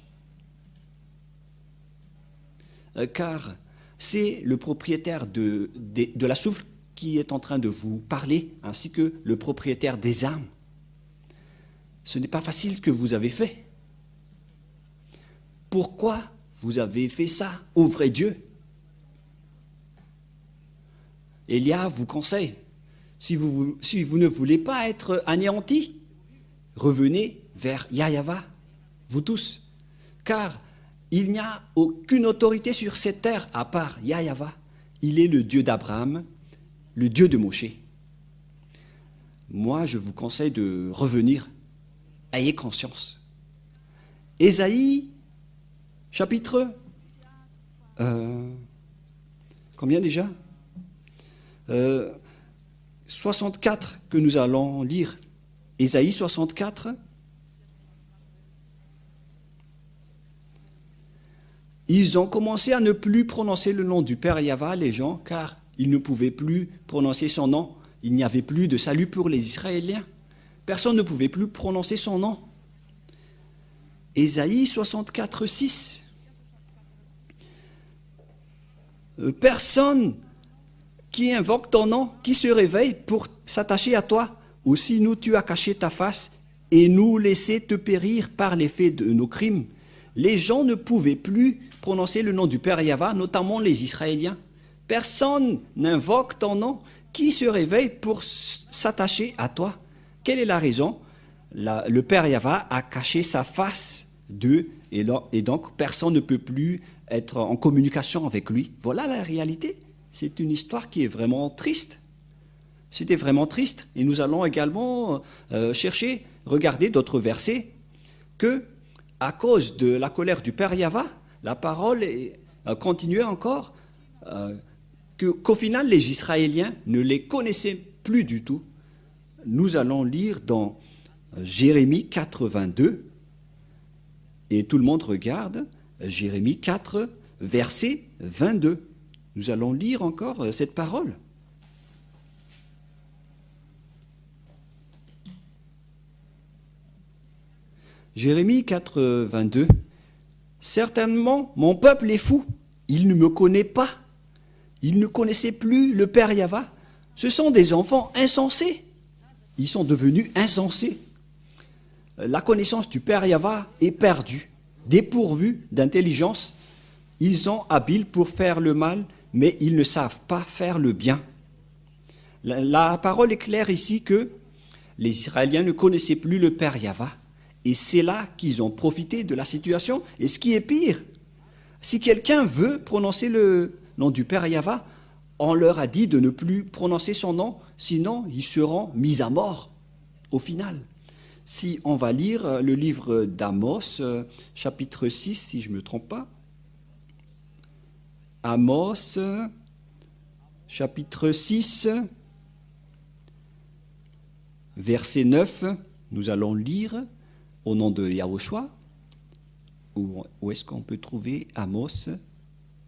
A: Car c'est le propriétaire de la souffle qui est en train de vous parler, ainsi que le propriétaire des âmes. Ce n'est pas facile ce que vous avez fait. Pourquoi vous avez fait ça au vrai Dieu? Élia vous conseille, si vous ne voulez pas être anéantis, revenez vers Yahyawa, vous tous, car il n'y a aucune autorité sur cette terre à part Yahyawa. Il est le Dieu d'Abraham, le Dieu de Moshe. Moi, je vous conseille de revenir. Ayez conscience. Ésaïe, chapitre... combien déjà 64 que nous allons lire. Ésaïe 64. Ils ont commencé à ne plus prononcer le nom du Père Yahva, les gens, car ils ne pouvaient plus prononcer son nom. Il n'y avait plus de salut pour les Israéliens. Personne ne pouvait plus prononcer son nom. Ésaïe 64, 6. Personne qui invoque ton nom, qui se réveille pour s'attacher à toi, aussi nous tu as caché ta face et nous laissé te périr par l'effet de nos crimes. Les gens ne pouvaient plus prononcer le nom du Père Yahva, notamment les Israéliens. Personne n'invoque ton nom, qui se réveille pour s'attacher à toi. Quelle est la raison? Le Père Yahva a caché sa face d'eux et donc personne ne peut plus être en communication avec lui. Voilà la réalité. C'est une histoire qui est vraiment triste. C'était vraiment triste. Et nous allons également regarder d'autres versets que, à cause de la colère du Père Yahva, la parole continuait encore, qu'au final les Israéliens ne les connaissaient plus du tout. Nous allons lire dans Jérémie 4, 22, et tout le monde regarde, Jérémie 4, verset 22. Nous allons lire encore cette parole. Jérémie 4, 22. Certainement, mon peuple est fou, il ne me connaît pas. Il ne connaissait plus le Père Yahva. Ce sont des enfants insensés. Ils sont devenus insensés. La connaissance du Père Yahva est perdue, dépourvue d'intelligence. Ils sont habiles pour faire le mal, mais ils ne savent pas faire le bien. La parole est claire ici que les Israéliens ne connaissaient plus le Père Yahva. Et c'est là qu'ils ont profité de la situation. Et ce qui est pire, si quelqu'un veut prononcer le nom du Père Yahva, on leur a dit de ne plus prononcer son nom, sinon ils seront mis à mort au final. Si on va lire le livre d'Amos, chapitre 6, si je ne me trompe pas. Amos, chapitre 6, verset 9, nous allons lire au nom de Yahushua. Où est-ce qu'on peut trouver Amos,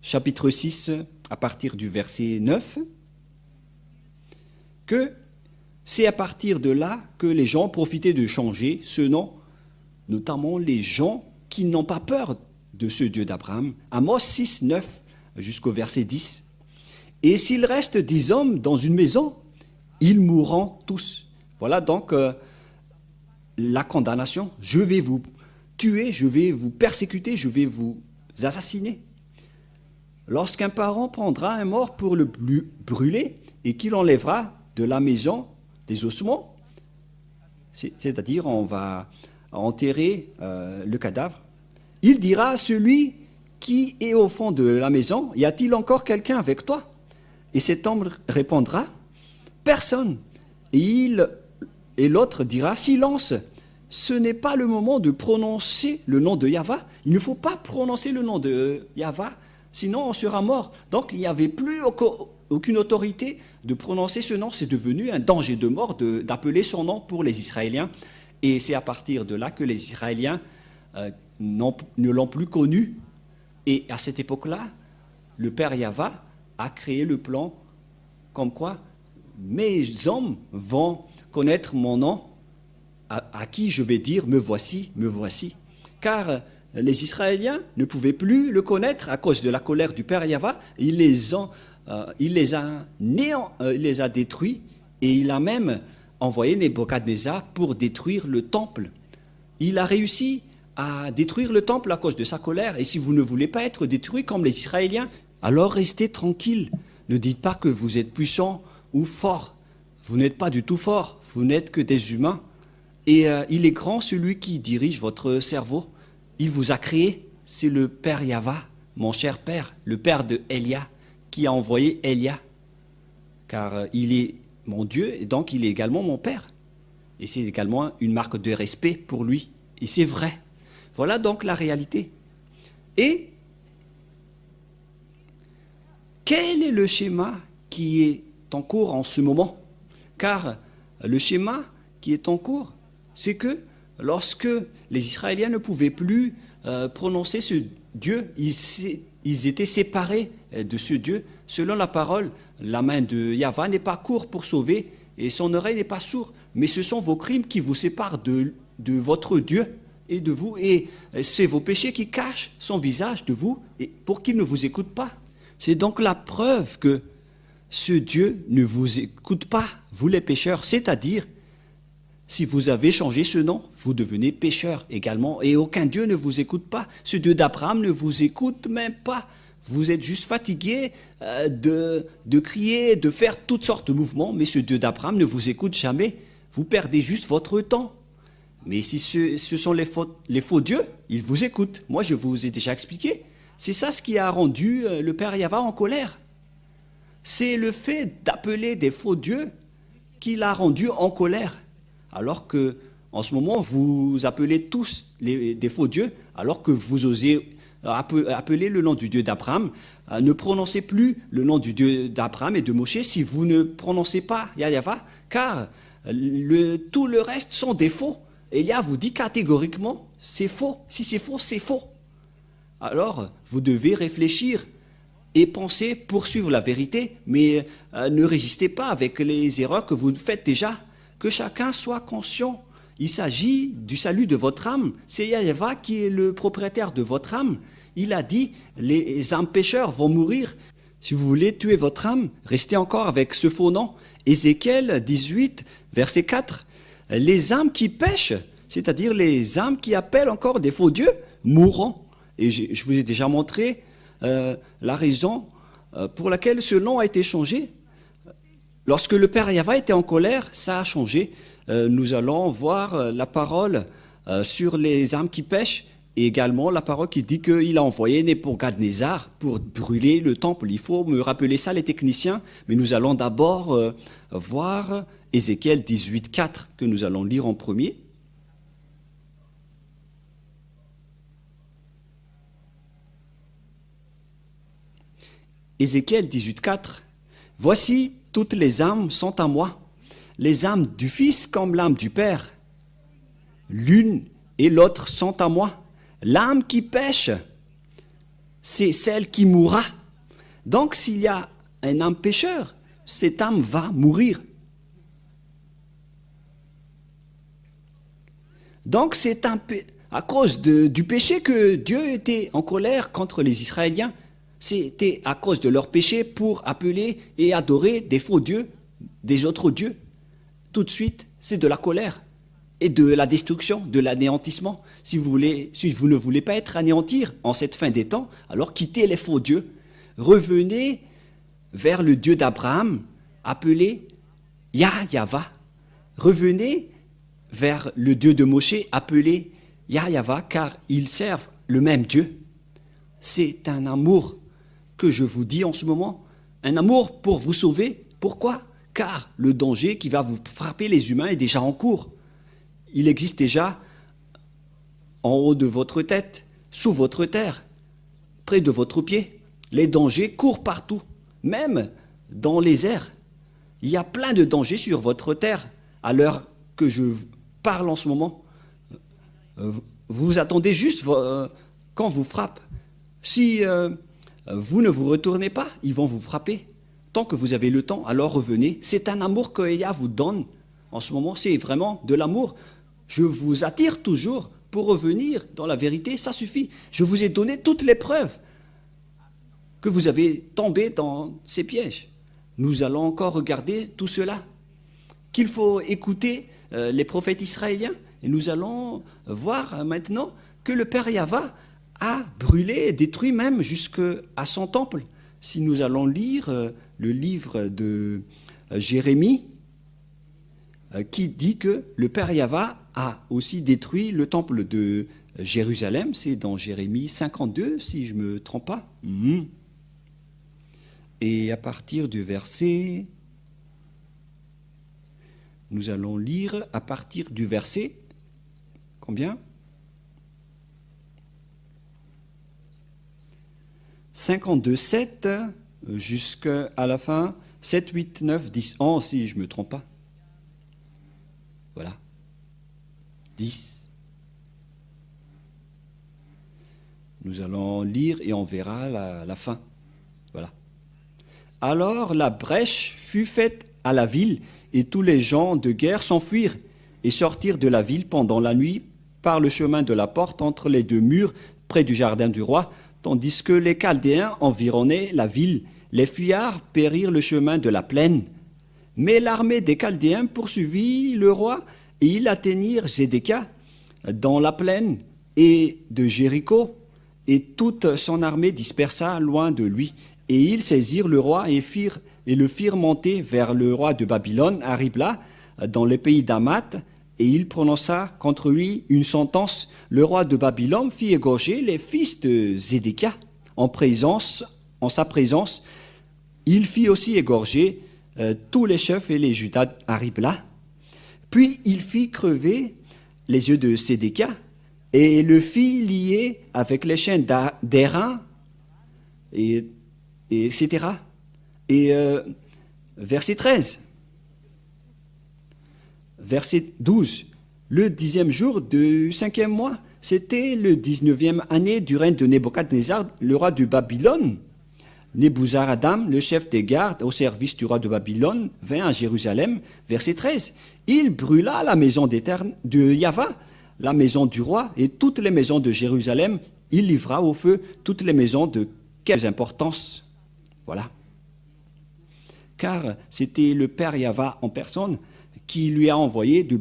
A: chapitre 6, à partir du verset 9, que c'est à partir de là que les gens profitaient de changer ce nom, notamment les gens qui n'ont pas peur de ce Dieu d'Abraham. Amos 6, 9 jusqu'au verset 10. Et s'il reste 10 hommes dans une maison, ils mourront tous. Voilà donc la condamnation. Je vais vous tuer, je vais vous persécuter, je vais vous assassiner. Lorsqu'un parent prendra un mort pour le brûler et qu'il enlèvera de la maison des ossements, c'est-à-dire on va enterrer le cadavre, il dira à celui qui est au fond de la maison, y a-t-il encore quelqu'un avec toi? Et cet homme répondra, personne. Et l'autre dira, silence, ce n'est pas le moment de prononcer le nom de Yahva. Il ne faut pas prononcer le nom de Yahva, sinon on sera mort. Donc il n'y avait plus aucune autorité de prononcer ce nom. C'est devenu un danger de mort d'appeler son nom pour les Israéliens. Et c'est à partir de là que les Israéliens ne l'ont plus connu. Et à cette époque-là, le Père Yahva a créé le plan comme quoi mes hommes vont connaître mon nom, à qui je vais dire me voici, me voici. Car les Israéliens ne pouvaient plus le connaître à cause de la colère du Père Yahva. Il les a détruits et il a même envoyé Nebuchadnezzar pour détruire le temple. Il a réussi à détruire le temple à cause de sa colère. Et si vous ne voulez pas être détruits comme les Israéliens, alors restez tranquilles. Ne dites pas que vous êtes puissant ou fort. Vous n'êtes pas du tout fort, vous n'êtes que des humains. Et il est grand celui qui dirige votre cerveau. Il vous a créé, c'est le Père Yahva, mon cher Père, le Père de Elia, qui a envoyé Elia. Car il est mon Dieu et donc il est également mon Père. Et c'est également une marque de respect pour lui. Et c'est vrai. Voilà donc la réalité. Et quel est le schéma qui est en cours en ce moment? Car le schéma qui est en cours, c'est que lorsque les Israéliens ne pouvaient plus prononcer Dieu, ils étaient séparés de ce Dieu. Selon la parole, la main de Yahva n'est pas courte pour sauver et son oreille n'est pas sourde. Mais ce sont vos crimes qui vous séparent de votre Dieu et de vous. Et c'est vos péchés qui cachent son visage de vous et pour qu'il ne vous écoute pas. C'est donc la preuve que ce Dieu ne vous écoute pas, vous les pécheurs. C'est-à-dire, si vous avez changé ce nom, vous devenez pécheur également. Et aucun Dieu ne vous écoute pas. Ce Dieu d'Abraham ne vous écoute même pas. Vous êtes juste fatigué de crier, de faire toutes sortes de mouvements. Mais ce Dieu d'Abraham ne vous écoute jamais. Vous perdez juste votre temps. Mais si ce sont les faux dieux, ils vous écoutent. Moi, je vous ai déjà expliqué. C'est ça ce qui a rendu le Père Yahva en colère. C'est le fait d'appeler des faux dieux qui l'a rendu en colère. Alors que, en ce moment, vous appelez tous des faux dieux, alors que vous osez appeler le nom du Dieu d'Abraham. Ne prononcez plus le nom du Dieu d'Abraham et de Moshe si vous ne prononcez pas Yahva, car tout le reste sont des faux. Élia vous dit catégoriquement, c'est faux. Si c'est faux, c'est faux. Alors, vous devez réfléchir et penser, poursuivre la vérité, mais ne résistez pas avec les erreurs que vous faites déjà. Que chacun soit conscient. Il s'agit du salut de votre âme. C'est Yahva qui est le propriétaire de votre âme. Il a dit, les âmes pécheurs vont mourir. Si vous voulez tuer votre âme, restez encore avec ce faux nom. Ézéchiel 18, verset 4. Les âmes qui pêchent, c'est-à-dire les âmes qui appellent encore des faux dieux, mourront. Et je vous ai déjà montré la raison pour laquelle ce nom a été changé. Lorsque le Père Yahva était en colère, ça a changé. Nous allons voir la parole sur les âmes qui pêchent et également la parole qui dit qu'il a envoyé Nebuchadnezzar pour brûler le temple. Il faut me rappeler ça, les techniciens, mais nous allons d'abord voir Ézéchiel 18, 4 que nous allons lire en premier. Ézéchiel 18, 4. Voici, toutes les âmes sont à moi, les âmes du Fils comme l'âme du Père. L'une et l'autre sont à moi. L'âme qui pêche, c'est celle qui mourra. Donc s'il y a un âme pécheur, cette âme va mourir. Donc c'est à cause du péché que Dieu était en colère contre les Israéliens. C'était à cause de leur péché pour appeler et adorer des faux dieux, des autres dieux. Tout de suite, c'est de la colère et de la destruction, de l'anéantissement. Si vous ne voulez pas être anéantir en cette fin des temps, alors quittez les faux dieux. Revenez vers le Dieu d'Abraham, appelé Yahva. Revenez vers le Dieu de Moshe, appelé Yahva, car ils servent le même Dieu. C'est un amour que je vous dis en ce moment, un amour pour vous sauver. Pourquoi? Car le danger qui va vous frapper les humains est déjà en cours. Il existe déjà en haut de votre tête, sous votre terre, près de votre pied. Les dangers courent partout, même dans les airs. Il y a plein de dangers sur votre terre à l'heure que je parle en ce moment. Vous attendez juste quand vous frappe. Si vous ne vous retournez pas, ils vont vous frapper. Tant que vous avez le temps, alors revenez. C'est un amour que Elia vous donne. En ce moment, c'est vraiment de l'amour. Je vous attire toujours pour revenir dans la vérité, ça suffit. Je vous ai donné toutes les preuves que vous avez tombé dans ces pièges. Nous allons encore regarder tout cela. Qu'il faut écouter les prophètes israéliens. Et nous allons voir maintenant que le Père Yahva a brûlé, détruit même jusqu'à son temple. Si nous allons lire le livre de Jérémie, qui dit que le Père Yahva a aussi détruit le temple de Jérusalem, c'est dans Jérémie 52, si je ne me trompe pas. Et à partir du verset, nous allons lire à partir du verset, combien ? 52, 7, jusqu'à la fin, 7, 8, 9, 10, 11, si je ne me trompe pas. Voilà. 10. Nous allons lire et on verra la fin. Voilà. Alors la brèche fut faite à la ville, et tous les gens de guerre s'enfuirent et sortirent de la ville pendant la nuit par le chemin de la porte entre les deux murs près du jardin du roi, tandis que les Chaldéens environnaient la ville. Les fuyards périrent le chemin de la plaine. Mais l'armée des Chaldéens poursuivit le roi, et ils atteignirent Zédékia dans la plaine et de Jéricho, et toute son armée dispersa loin de lui. Et ils saisirent le roi et le firent monter vers le roi de Babylone, à Ribla, dans le pays d'Hamath, et il prononça contre lui une sentence. Le roi de Babylone fit égorger les fils de Zédékia en sa présence. Il fit aussi égorger tous les chefs et les Judas à Ribla. Puis il fit crever les yeux de Sédécia et le fit lier avec les chaînes d'airain, et etc. Et verset 13, verset 12, le 10e jour du 5e mois, c'était le 19e année du règne de Nebuchadnezzar, le roi de Babylone. Nebuzaradan, le chef des gardes au service du roi de Babylone, vint à Jérusalem. Verset 13. Il brûla la maison de Yahva, la maison du roi et toutes les maisons de Jérusalem. Il livra au feu toutes les maisons de quelque importance. Voilà. Car c'était le père Yahva en personne qui lui a envoyé de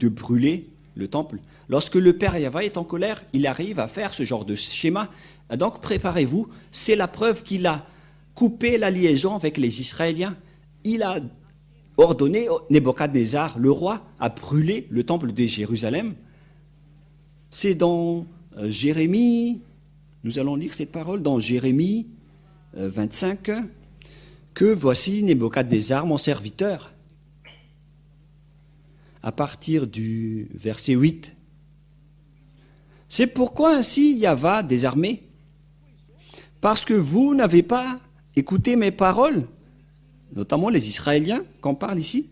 A: brûler le temple. Lorsque le père Yahva est en colère, il arrive à faire ce genre de schéma. Donc préparez-vous, c'est la preuve qu'il a coupé la liaison avec les Israéliens. Il a ordonné Nebuchadnezzar, le roi, à brûler le temple de Jérusalem. C'est dans Jérémie, nous allons lire cette parole dans Jérémie 25, que voici Nebuchadnezzar, mon serviteur. À partir du verset 8. C'est pourquoi ainsi Yahva des armées, parce que vous n'avez pas écouté mes paroles, notamment les Israéliens qu'on parle ici,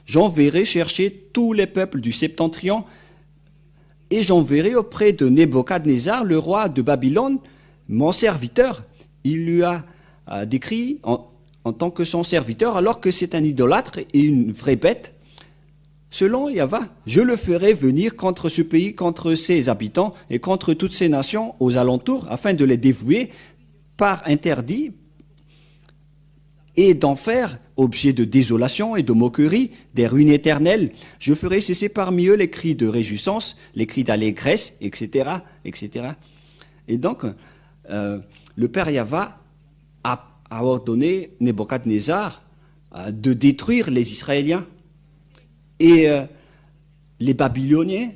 A: j'enverrai chercher tous les peuples du septentrion et j'enverrai auprès de Nebuchadnezzar, le roi de Babylone, mon serviteur. Il lui a décrit en tant que son serviteur, alors que c'est un idolâtre et une vraie bête. Selon Yahva, je le ferai venir contre ce pays, contre ses habitants et contre toutes ces nations aux alentours, afin de les dévouer par interdit et d'en faire objet de désolation et de moquerie, des ruines éternelles. Je ferai cesser parmi eux les cris de réjouissance, les cris d'allégresse, etc., etc. Et donc, le père Yahva a ordonné Nebuchadnezzar de détruire les Israéliens. Et les Babyloniens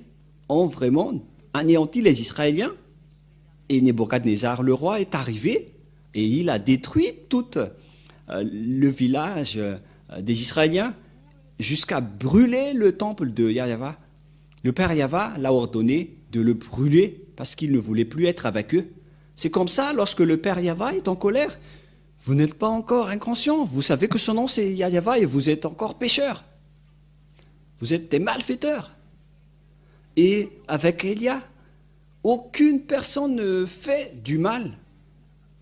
A: ont vraiment anéanti les Israéliens. Et Nebuchadnezzar, le roi, est arrivé et il a détruit tout le village des Israéliens jusqu'à brûler le temple de Yahva. Le père Yahva l'a ordonné de le brûler parce qu'il ne voulait plus être avec eux. C'est comme ça, lorsque le père Yahva est en colère, vous n'êtes pas encore inconscient. Vous savez que son nom c'est Yahva et vous êtes encore pécheurs. Vous êtes des malfaiteurs. Et avec Élia, aucune personne ne fait du mal.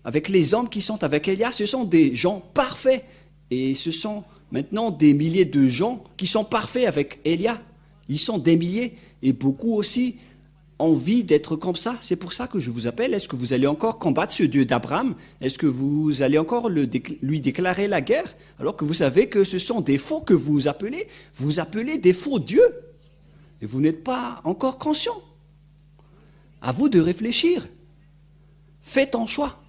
A: Avec les hommes qui sont avec Élia, ce sont des gens parfaits. Et ce sont maintenant des milliers de gens qui sont parfaits avec Élia. Ils sont des milliers et beaucoup aussi ont envie d'être comme ça. C'est pour ça que je vous appelle. Est-ce que vous allez encore combattre ce Dieu d'Abraham? Est-ce que vous allez encore lui déclarer la guerre alors que vous savez que ce sont des faux que vous appelez? Vous appelez des faux dieux et vous n'êtes pas encore conscient. À vous de réfléchir. Faites un choix.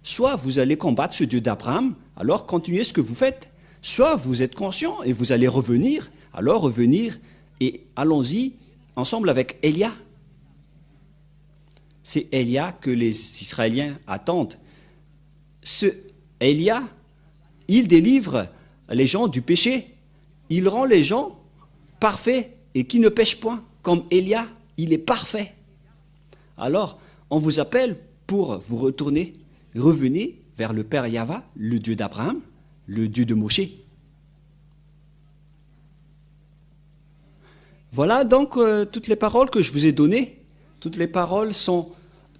A: Soit vous allez combattre ce Dieu d'Abraham, alors continuez ce que vous faites. Soit vous êtes conscient et vous allez revenir, alors revenir et allons-y ensemble avec Élia. C'est Élia que les Israéliens attendent. Ce Élia, il délivre les gens du péché. Il rend les gens parfaits et qui ne pêchent point. Comme Élia, il est parfait. Alors, on vous appelle pour vous retourner. Revenez vers le Père Yahva, le Dieu d'Abraham, le Dieu de Moshe. Voilà donc toutes les paroles que je vous ai données. Toutes les paroles sont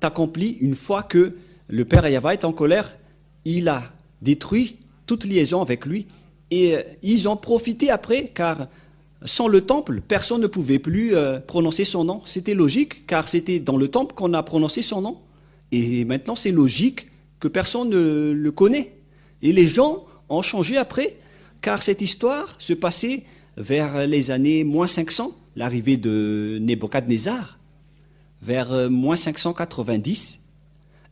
A: accompli une fois que le père Yahva est en colère. Il a détruit toute liaison avec lui. Et ils ont profité après, car sans le temple, personne ne pouvait plus prononcer son nom. C'était logique, car c'était dans le temple qu'on a prononcé son nom. Et maintenant, c'est logique que personne ne le connaît. Et les gens ont changé après, car cette histoire se passait vers les années moins 500, l'arrivée de Nebuchadnezzar, vers moins 590.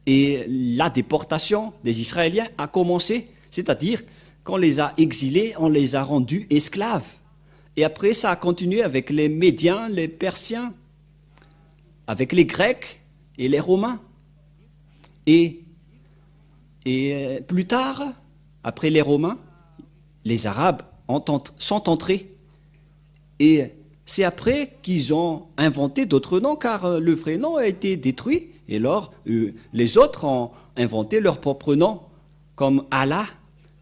A: Et la déportation des Israéliens a commencé, c'est-à-dire qu'on les a exilés, on les a rendus esclaves. Et après, ça a continué avec les Médiens, les Persiens, avec les Grecs et les Romains. Et plus tard, après les Romains, les Arabes sont entrés. Et c'est après qu'ils ont inventé d'autres noms, car le vrai nom a été détruit. Et alors, les autres ont inventé leur propre nom, comme Allah,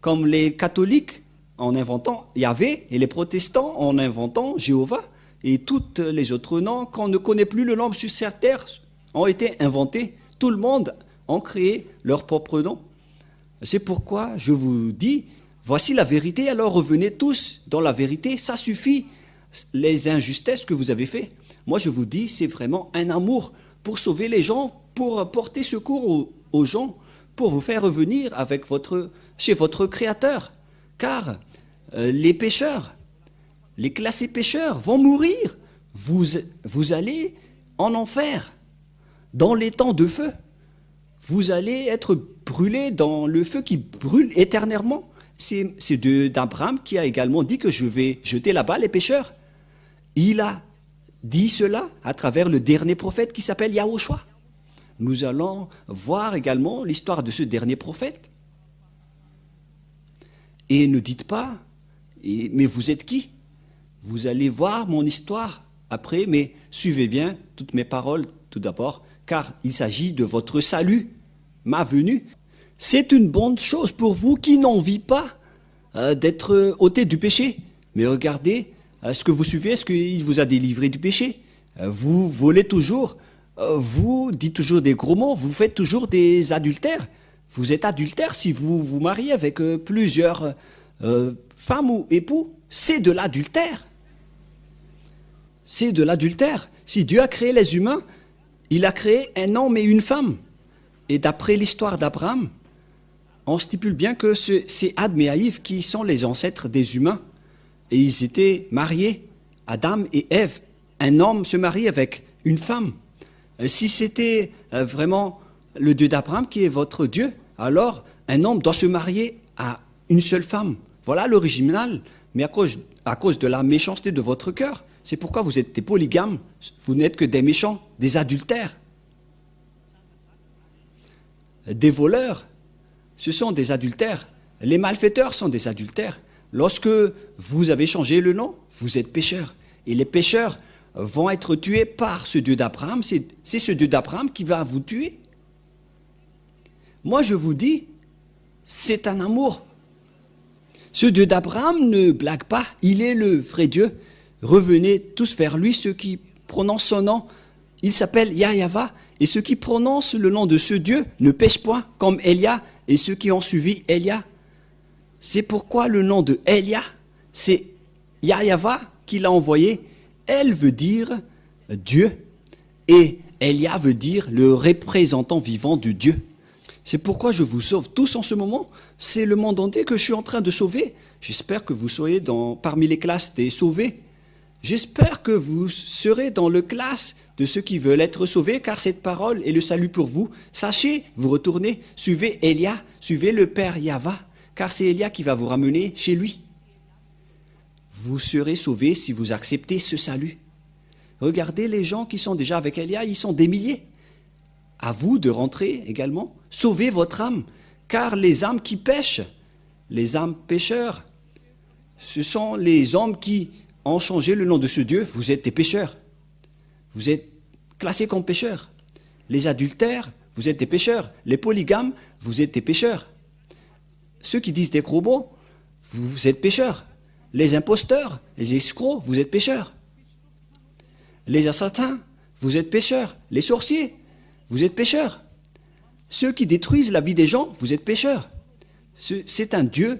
A: comme les catholiques en inventant Yahvé, et les protestants en inventant Jéhovah. Et tous les autres noms qu'on ne connaît plus le nom sur cette terre ont été inventés. Tout le monde a créé leur propre nom. C'est pourquoi je vous dis, voici la vérité, alors revenez tous dans la vérité, ça suffit, les injustices que vous avez faites. Moi je vous dis, c'est vraiment un amour pour sauver les gens, pour porter secours aux gens, pour vous faire revenir chez votre Créateur. Car les pécheurs, les classés pécheurs vont mourir. Vous allez en enfer, dans les temps de feu. Vous allez être brûlés dans le feu qui brûle éternellement. C'est d'Abraham qui a également dit que je vais jeter là-bas les pécheurs. Il a dit cela à travers le dernier prophète qui s'appelle Yahushua. Nous allons voir également l'histoire de ce dernier prophète. Et ne dites pas, mais vous êtes qui? Vous allez voir mon histoire après, mais suivez bien toutes mes paroles tout d'abord, car il s'agit de votre salut, ma venue. C'est une bonne chose pour vous qui n'envie pas d'être ôté du péché. Mais regardez ce que vous suivez, est-ce qu'il vous a délivré du péché? Vous volez toujours, vous dites toujours des gros mots, vous faites toujours des adultères. Vous êtes adultère si vous vous mariez avec plusieurs femmes ou époux. C'est de l'adultère. C'est de l'adultère. Si Dieu a créé les humains, il a créé un homme et une femme. Et d'après l'histoire d'Abraham, on stipule bien que c'est Adam et Haïv qui sont les ancêtres des humains. Et ils étaient mariés, Adam et Ève. Un homme se marie avec une femme. Si c'était vraiment le Dieu d'Abraham qui est votre Dieu, alors un homme doit se marier à une seule femme. Voilà l'original. Mais à cause de la méchanceté de votre cœur, c'est pourquoi vous êtes des polygames. Vous n'êtes que des méchants, des adultères. Des voleurs, ce sont des adultères. Les malfaiteurs sont des adultères. Lorsque vous avez changé le nom, vous êtes pécheurs. Et les pécheurs vont être tués par ce Dieu d'Abraham. C'est ce Dieu d'Abraham qui va vous tuer. Moi, je vous dis, c'est un amour. Ce Dieu d'Abraham ne blague pas. Il est le vrai Dieu. Revenez tous vers lui, ceux qui prononcent son nom. Il s'appelle Yahva. Et ceux qui prononcent le nom de ce Dieu ne pêchent point, comme Élia et ceux qui ont suivi Élia. C'est pourquoi le nom de Élia, c'est Yahva qui l'a envoyé. Elle veut dire Dieu et Élia veut dire le représentant vivant de Dieu. C'est pourquoi je vous sauve tous en ce moment. C'est le monde entier que je suis en train de sauver. J'espère que vous soyez parmi les classes des sauvés. J'espère que vous serez dans le classe de ceux qui veulent être sauvés, car cette parole est le salut pour vous. Sachez, vous retournez, suivez Élia, suivez le Père Yahva, car c'est Élia qui va vous ramener chez lui. Vous serez sauvés si vous acceptez ce salut. Regardez les gens qui sont déjà avec Élia, ils sont des milliers. À vous de rentrer également, sauvez votre âme, car les âmes qui pêchent, les âmes pécheurs, ce sont les hommes qui ont changé le nom de ce Dieu. Vous êtes des pécheurs. Vous êtes classés comme pécheurs. Les adultères, vous êtes des pécheurs. Les polygames, vous êtes des pécheurs. Ceux qui disent des gros mots, vous êtes pécheurs. Les imposteurs, les escrocs, vous êtes pécheurs. Les assassins, vous êtes pécheurs. Les sorciers, vous êtes pécheurs. Ceux qui détruisent la vie des gens, vous êtes pécheurs. C'est un Dieu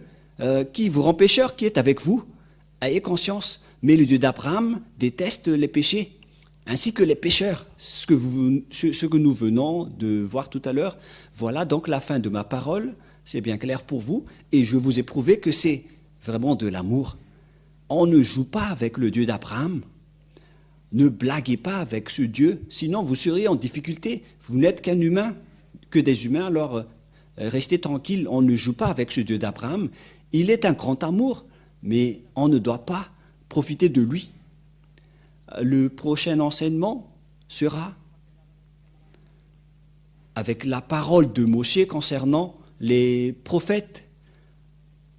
A: qui vous rend pécheurs, qui est avec vous. Ayez conscience. Mais le Dieu d'Abraham déteste les péchés, ainsi que les pécheurs, ce que nous venons de voir tout à l'heure. Voilà donc la fin de ma parole, c'est bien clair pour vous, et je vous ai prouvé que c'est vraiment de l'amour. On ne joue pas avec le Dieu d'Abraham, ne blaguez pas avec ce Dieu, sinon vous seriez en difficulté. Vous n'êtes qu'un humain, que des humains, alors restez tranquille, on ne joue pas avec ce Dieu d'Abraham. Il est un grand amour, mais on ne doit pas profiter de lui. Le prochain enseignement sera avec la parole de Moïse concernant les prophètes.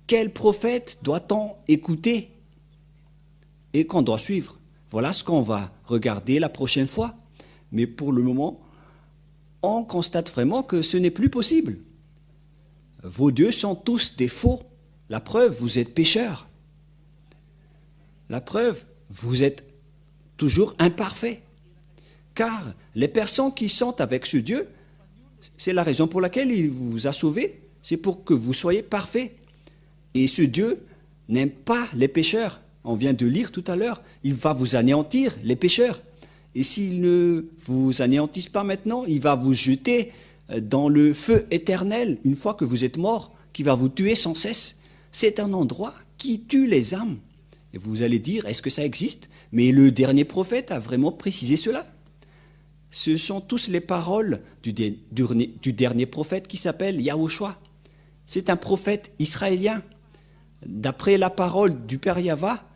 A: Quel prophète doit-on écouter et qu'on doit suivre? Voilà ce qu'on va regarder la prochaine fois. Mais pour le moment, on constate vraiment que ce n'est plus possible. Vos dieux sont tous des faux. La preuve, vous êtes pécheurs. La preuve, vous êtes toujours imparfaits. Car les personnes qui sont avec ce Dieu, c'est la raison pour laquelle il vous a sauvés, c'est pour que vous soyez parfaits. Et ce Dieu n'aime pas les pécheurs. On vient de lire tout à l'heure, il va vous anéantir, les pécheurs. Et s'il ne vous anéantisse pas maintenant, il va vous jeter dans le feu éternel, une fois que vous êtes mort, qui va vous tuer sans cesse. C'est un endroit qui tue les âmes. Et vous allez dire, est-ce que ça existe? Mais le dernier prophète a vraiment précisé cela. Ce sont tous les paroles du dernier prophète qui s'appelle Yahushua. C'est un prophète israélien. D'après la parole du Père Yahva,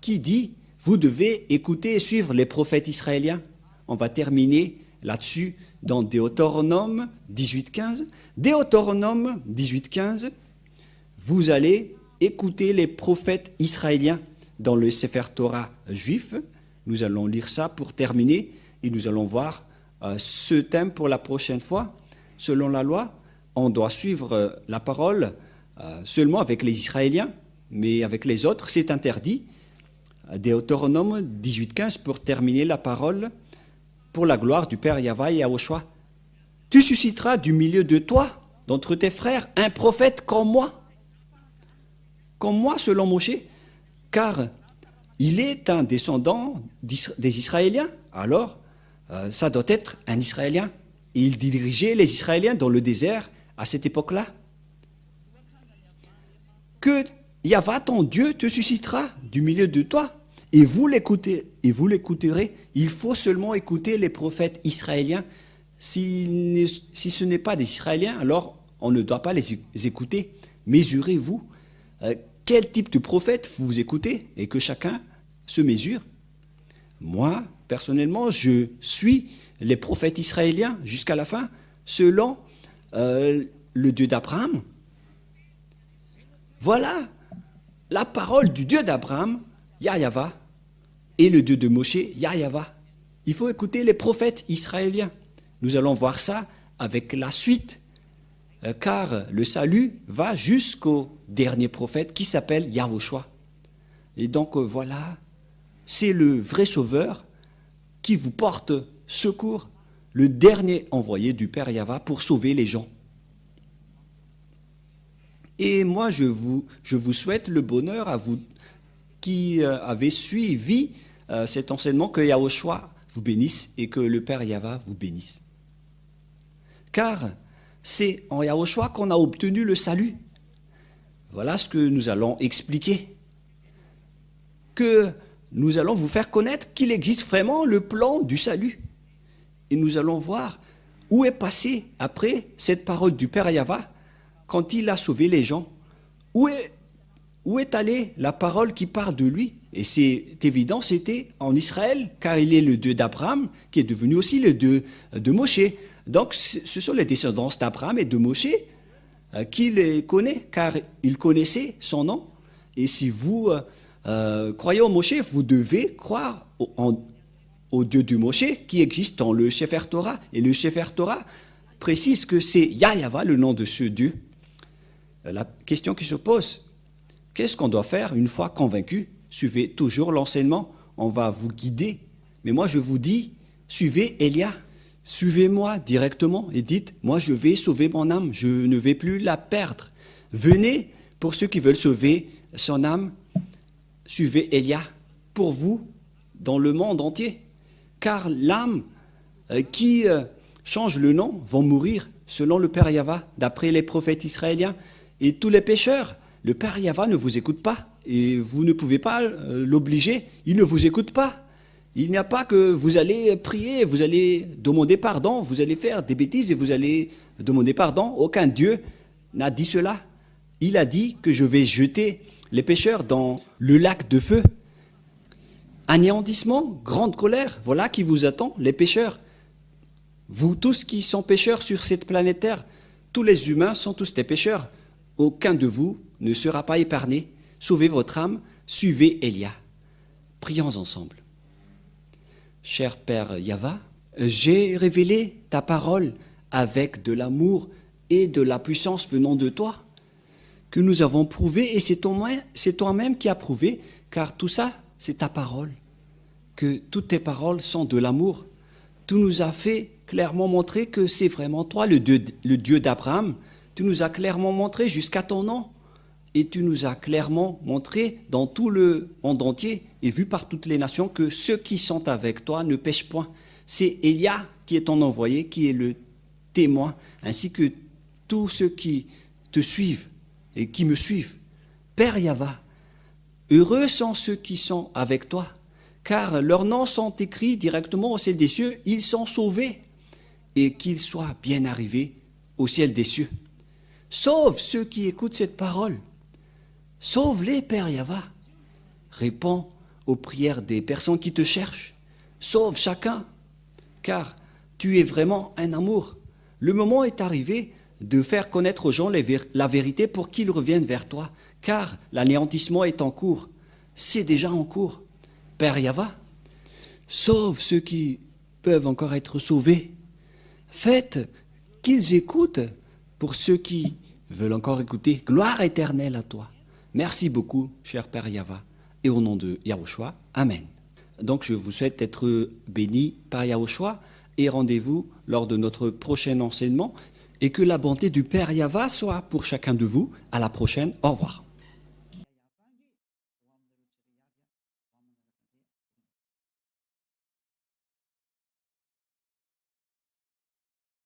A: qui dit, vous devez écouter et suivre les prophètes israéliens. On va terminer là-dessus dans Deutéronome 18.15. Deutéronome 18.15, vous allez écouter les prophètes israéliens dans le Sefer Torah juif. Nous allons lire ça pour terminer et nous allons voir ce thème pour la prochaine fois. Selon la loi, on doit suivre la parole seulement avec les Israéliens, mais avec les autres, c'est interdit. Deutéronome 18.15 pour terminer la parole pour la gloire du Père Yahva et Yahushua. Tu susciteras du milieu de toi, d'entre tes frères, un prophète comme moi selon Moïse, car il est un descendant des Israéliens. Alors, ça doit être un Israélien. Et il dirigeait les Israéliens dans le désert à cette époque-là. Que Yahva, ton Dieu, te suscitera du milieu de toi, et vous l'écouterez. Il faut seulement écouter les prophètes israéliens. Si ce n'est pas des Israéliens, alors on ne doit pas les écouter. Mesurez-vous quel type de prophète vous écoutez, et que chacun se mesure. Moi, personnellement, je suis les prophètes israéliens jusqu'à la fin, selon le Dieu d'Abraham. Voilà la parole du Dieu d'Abraham, Yahva, et le Dieu de Moshe, Yahva. Il faut écouter les prophètes israéliens. Nous allons voir ça avec la suite, car le salut va jusqu'au dernier prophète qui s'appelle Yahushua. Et donc voilà, c'est le vrai sauveur qui vous porte secours, le dernier envoyé du Père Yahva pour sauver les gens. Et moi, je vous souhaite le bonheur à vous qui avez suivi cet enseignement, que Yahushua vous bénisse et que le Père Yahva vous bénisse. Car c'est en Yahushua qu'on a obtenu le salut. Voilà ce que nous allons expliquer. Que nous allons vous faire connaître qu'il existe vraiment le plan du salut. Et nous allons voir où est passé après cette parole du Père Yahva quand il a sauvé les gens. Où est allée la parole qui parle de lui? Et c'est évident, c'était en Israël, car il est le Dieu d'Abraham, qui est devenu aussi le Dieu de Moshe. Donc ce sont les descendants d'Abraham et de Moshe qui les connaît, car il connaissait son nom. Et si vous croyez en Moshe, vous devez croire au Dieu de Moshe qui existe dans le Sefer Torah. Et le Sefer Torah précise que c'est Yahva, le nom de ce Dieu. La question qui se pose, qu'est-ce qu'on doit faire une fois convaincu? Suivez toujours l'enseignement, on va vous guider. Mais moi je vous dis, suivez Élia, Suivez-moi directement et dites, moi je vais sauver mon âme, je ne vais plus la perdre. Venez, pour ceux qui veulent sauver son âme, suivez Élia, pour vous, dans le monde entier. Car l'âme qui change le nom vont mourir selon le Père Yahva, d'après les prophètes israéliens. Et tous les pécheurs, le Père Yahva ne vous écoute pas et vous ne pouvez pas l'obliger, il ne vous écoute pas. Il n'y a pas que vous allez prier, vous allez demander pardon, vous allez faire des bêtises et vous allez demander pardon. Aucun Dieu n'a dit cela. Il a dit que je vais jeter les pécheurs dans le lac de feu. Anéantissement, grande colère, voilà qui vous attend, les pécheurs. Vous tous qui sont pécheurs sur cette planète Terre, tous les humains sont tous des pécheurs. Aucun de vous ne sera pas épargné. Sauvez votre âme, suivez Élia. Prions ensemble. Cher Père Yahva, j'ai révélé ta parole avec de l'amour et de la puissance venant de toi, que nous avons prouvé, et c'est toi-même qui as prouvé, car tout ça, c'est ta parole, que toutes tes paroles sont de l'amour. Tu nous as fait clairement montrer que c'est vraiment toi, le Dieu d'Abraham. Tu nous as clairement montré jusqu'à ton nom, et tu nous as clairement montré dans tout le monde entier et vu par toutes les nations que ceux qui sont avec toi ne pêchent point. C'est Élia qui est ton envoyé, qui est le témoin, ainsi que tous ceux qui te suivent et qui me suivent. Père Yahva, heureux sont ceux qui sont avec toi, car leurs noms sont écrits directement au ciel des cieux, ils sont sauvés, et qu'ils soient bien arrivés au ciel des cieux. Sauve ceux qui écoutent cette parole. Sauve-les, Père Yahva. Réponds aux prières des personnes qui te cherchent. Sauve chacun, car tu es vraiment un amour. Le moment est arrivé de faire connaître aux gens la vérité pour qu'ils reviennent vers toi, car l'anéantissement est en cours. C'est déjà en cours. Père Yahva, sauve ceux qui peuvent encore être sauvés. Faites qu'ils écoutent pour ceux qui veulent encore écouter. Gloire éternelle à toi. Merci beaucoup, cher Père Yahva, et au nom de Yahushua, Amen. Donc je vous souhaite d'être bénis par Yahushua et rendez-vous lors de notre prochain enseignement et que la bonté du Père Yahva soit pour chacun de vous. À la prochaine, au revoir.